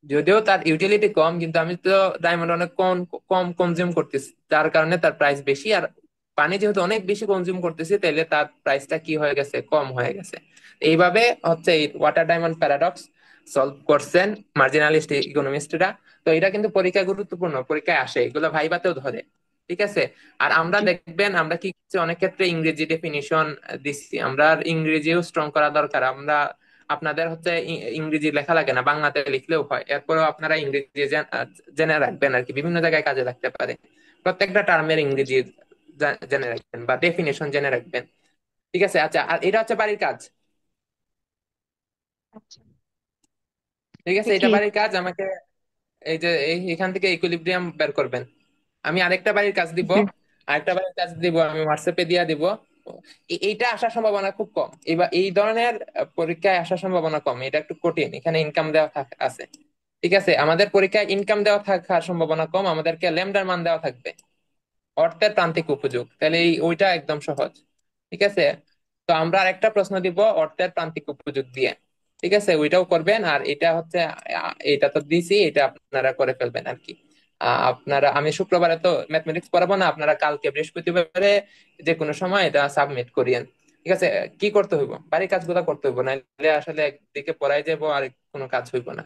Speaker 1: যদিও তার ইউটিলিটি কম, কিন্তু আমি তো ডায়মন্ড অনেক কম কম কনজিউম করতেছি, তার কারণে তার প্রাইস বেশি। আর পানি যেহেতু অনেক বেশি কনজিউম করতেছি, তাইলে তার প্রাইসটা কি হয়ে গেছে, কম হয়ে গেছে। এইভাবে হচ্ছে এই ওয়াটার ডায়মন্ড প্যারাডক্স সলভ করছেন মার্জিনালিস্ট ইকোনমিস্টরা। তো এটা কিন্তু পরীক্ষায় গুরুত্বপূর্ণ, পরীক্ষায় আসে, এগুলো ভাইবাতেও ধরে। ঠিক আছে, আর আমরা
Speaker 2: জি।
Speaker 1: দেখবেন আমরা কি করছি, অনেক ক্ষেত্রে ইংরেজি ডেফিনিশন দিচ্ছি, আমরা আর ইংরেজিও স্ট্রং করা দরকার। আমরা আপনাদের হচ্ছে ইংরেজি লেখা লাগে না, বাংলাতে লিখলেও হয়, এরপরেও আপনারা ইংরেজি জেনে রাখবেন আর কি, বিভিন্ন জায়গায় কাজে লাগতে পারে। প্রত্যেকটা টার্মের ইংরেজি জেনে রাখবেন বা ডেফিনেশন জেনে রাখবেন। ঠিক আছে, আচ্ছা, আর এটা হচ্ছে বাড়ির কাজ।
Speaker 2: আচ্ছা।
Speaker 1: ঠিক আছে, এটা
Speaker 2: কি?
Speaker 1: বাড়ির কাজ আমাকে, এই যে এখান থেকে ইকুইলিব্রিয়াম বের করবেন। আমি আরেকটা বাড়ির কাজ দিব,
Speaker 2: জি।
Speaker 1: আরেকটা বাড়ির কাজ দিব, আমি হোয়াটসঅ্যাপে দিয়ে দিব। এইটা আসার সম্ভাবনা খুব কম, এবার এই ধরনের পরীক্ষায় আসার সম্ভাবনা কম, এটা একটু কঠিন, এখানে ইনকাম দেওয়া আছে। ঠিক আছে, আমাদের পরীক্ষায় ইনকাম দেওয়া থাকার সম্ভাবনা কম, আমাদেরকে ল্যামডার মান দেওয়া থাকবে, অর্থের প্রান্তিক উপযোগ, তাহলে ওইটা একদম সহজ। ঠিক আছে, তো আমরা আরেকটা প্রশ্ন দিব অর্থের প্রান্তিক উপযোগ দিয়ে। ঠিক আছে, ওইটাও করবেন, আর এটা হচ্ছে এটা তো দিছি, এটা আপনারা করে ফেলবেন আর কি। আপনারা, আমি শুক্রবারে তো ম্যাথমেটিক্স পড়াবো না, আপনারা কালকে বৃহস্পতিবারে যে কোনো সময় এটা সাবমিট করিয়েন। ঠিক আছে, কি করতে হইব, বাড়ির কাজগুলো করতে হইব, নাহলে আসলে একদিকে পড়াই যাবো আর কোনো কাজ হইব না।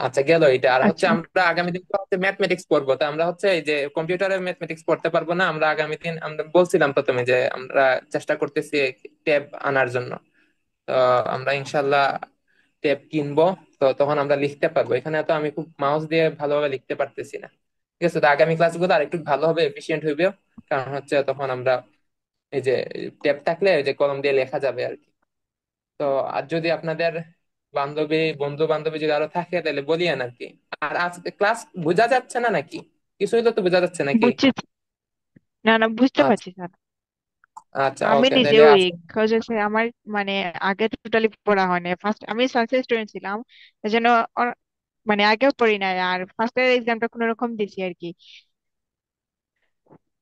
Speaker 1: আচ্ছা, গেল এটা। আর হচ্ছে
Speaker 2: আচ্ছা।
Speaker 1: আমরা আগামী দিন তো হচ্ছে ম্যাথমেটিক্স পড়বো, তো আমরা হচ্ছে এই যে কম্পিউটারে ম্যাথমেটিক্স পড়তে পারবো না, আমরা আগামী দিন, আমরা বলছিলাম প্রথমে যে আমরা চেষ্টা করতেছি ট্যাব আনার জন্য। তো আমরা ইনশাল্লাহ ট্যাব কিনবো, তো তখন আমরা লিখতে পারবো। এখানে তো আমি খুব মাউস দিয়ে ভালোভাবে লিখতে পারতেছি না। ঠিক আছে, তো আগামী ক্লাসগুলো আর একটু ভালো হবে, এফিশিয়েন্ট হইবে, কারণ হচ্ছে তখন আমরা এই যে ট্যাব থাকলে ওই যে কলম দিয়ে লেখা যাবে আর কি। তো আর যদি আপনাদের বন্ধু বান্ধবী যদি আরো থাকে তাহলে বলিয়েন আর কি। আর আজকে ক্লাস বোঝা যাচ্ছে না নাকি? কিছুই তো বোঝা যাচ্ছে নাকি?
Speaker 2: বুঝছি। না না, বুঝতে
Speaker 1: আচ্ছা,
Speaker 2: পারছি স্যার।
Speaker 1: আচ্ছা,
Speaker 2: আমি
Speaker 1: ওকে,
Speaker 2: নিজে
Speaker 1: তাহলে
Speaker 2: উইক,
Speaker 1: আজকে
Speaker 2: আমার মানে আগে টোটালি পড়া হয়নি। ফার্স্ট আমি সায়েন্সের স্টুডেন্ট ছিলাম, এই জন্য মানে আগেও পড়ি নাই, আর ফার্স্ট ইয়ার এক্সামটা কোনো রকম দিছি আর কি।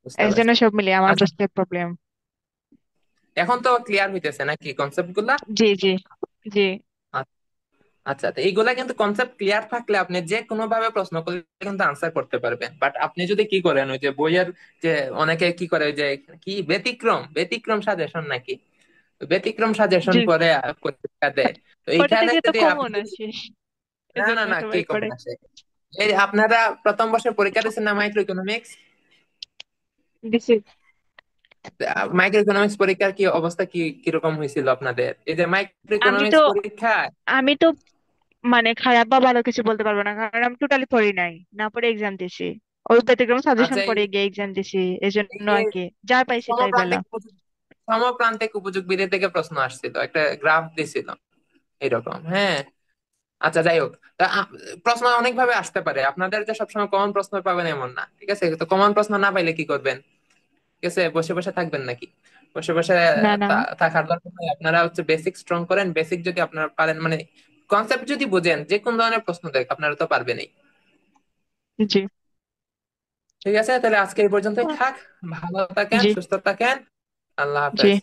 Speaker 1: বুঝতে
Speaker 2: এই জন্য
Speaker 1: পারছি।
Speaker 2: সব মিলিয়ে আমার
Speaker 1: আচ্ছা,
Speaker 2: বুঝতে প্রবলেম।
Speaker 1: এখন তো ক্লিয়ার হইতেছে নাকি কনসেপ্ট গুলা?
Speaker 2: জি জি জি।
Speaker 1: আচ্ছা, তো এইগুলা কিন্তু কনসেপ্ট ক্লিয়ার থাকলে আপনি যে কোনো ভাবে প্রশ্ন করলে কিন্তু আনসার করতে পারবেন। বাট আপনি যদি কি করেন, ওই যে বইয়ের যে অনেকে কি করে, ওই যে কি ব্যতিক্রম ব্যতিক্রম সাজেশন নাকি, ব্যতিক্রম সাজেশন
Speaker 2: জি,
Speaker 1: পরে পরীক্ষা দেয়। তো
Speaker 2: ওটা
Speaker 1: এইখানে
Speaker 2: থেকে তো
Speaker 1: যদি আপনি
Speaker 2: কমন
Speaker 1: যদি,
Speaker 2: আসে,
Speaker 1: না না
Speaker 2: এজন্য
Speaker 1: না, কি
Speaker 2: সবাই
Speaker 1: কমন
Speaker 2: করে।
Speaker 1: আসে? এই আপনারা প্রথম বর্ষের পরীক্ষা দিচ্ছেন না মাইক্রো ইকোনমিক্স?
Speaker 2: দিছি।
Speaker 1: মাইক্রো ইকোনমিক্স পরীক্ষার কি অবস্থা, কি কিরকম হয়েছিল আপনাদের? এই যে মাইক্রো
Speaker 2: আমি তো
Speaker 1: ইকোনমিক্স পরীক্ষা,
Speaker 2: আমি তো মানে খারাপ বা ভালো কিছু বলতে পারবো না, কারণ আমি টোটালি পড়ি নাই, না পড়ে এক্সাম দিছি। ওই ব্যতিক্রম সাজেশন
Speaker 1: আচ্ছা,
Speaker 2: পড়ে গিয়ে এক্সাম দিছি, এই
Speaker 1: এই
Speaker 2: জন্য
Speaker 1: যে
Speaker 2: আর কি যা পাইছি তাই বেলা।
Speaker 1: সমপ্রান্তিক সমপ্রান্তিক উপযোগ বিধি থেকে প্রশ্ন আসছিল, একটা গ্রাফ দিছিল এরকম, হ্যাঁ। আচ্ছা, যাই হোক, তা প্রশ্ন অনেক ভাবে আসতে পারে। আপনাদের যে সবসময় কমন প্রশ্ন পাবেন এমন না, ঠিক আছে? তো কমন প্রশ্ন না পাইলে কি করবেন? ঠিক আছে, বসে বসে থাকবেন নাকি? বসে বসে
Speaker 2: না না।
Speaker 1: থাকার দরকার নেই। আপনারা হচ্ছে বেসিক স্ট্রং করেন। বেসিক যদি আপনারা পারেন, মানে কনসেপ্ট যদি বুঝেন, যে কোন ধরনের প্রশ্ন দেখ আপনারা তো পারবেনই।
Speaker 2: জি
Speaker 1: ঠিক আছে, তাহলে আজকে এই পর্যন্তই থাক। ভালো থাকেন,
Speaker 2: জি
Speaker 1: সুস্থ থাকেন। আল্লাহ
Speaker 2: জি।
Speaker 1: হাফেজ।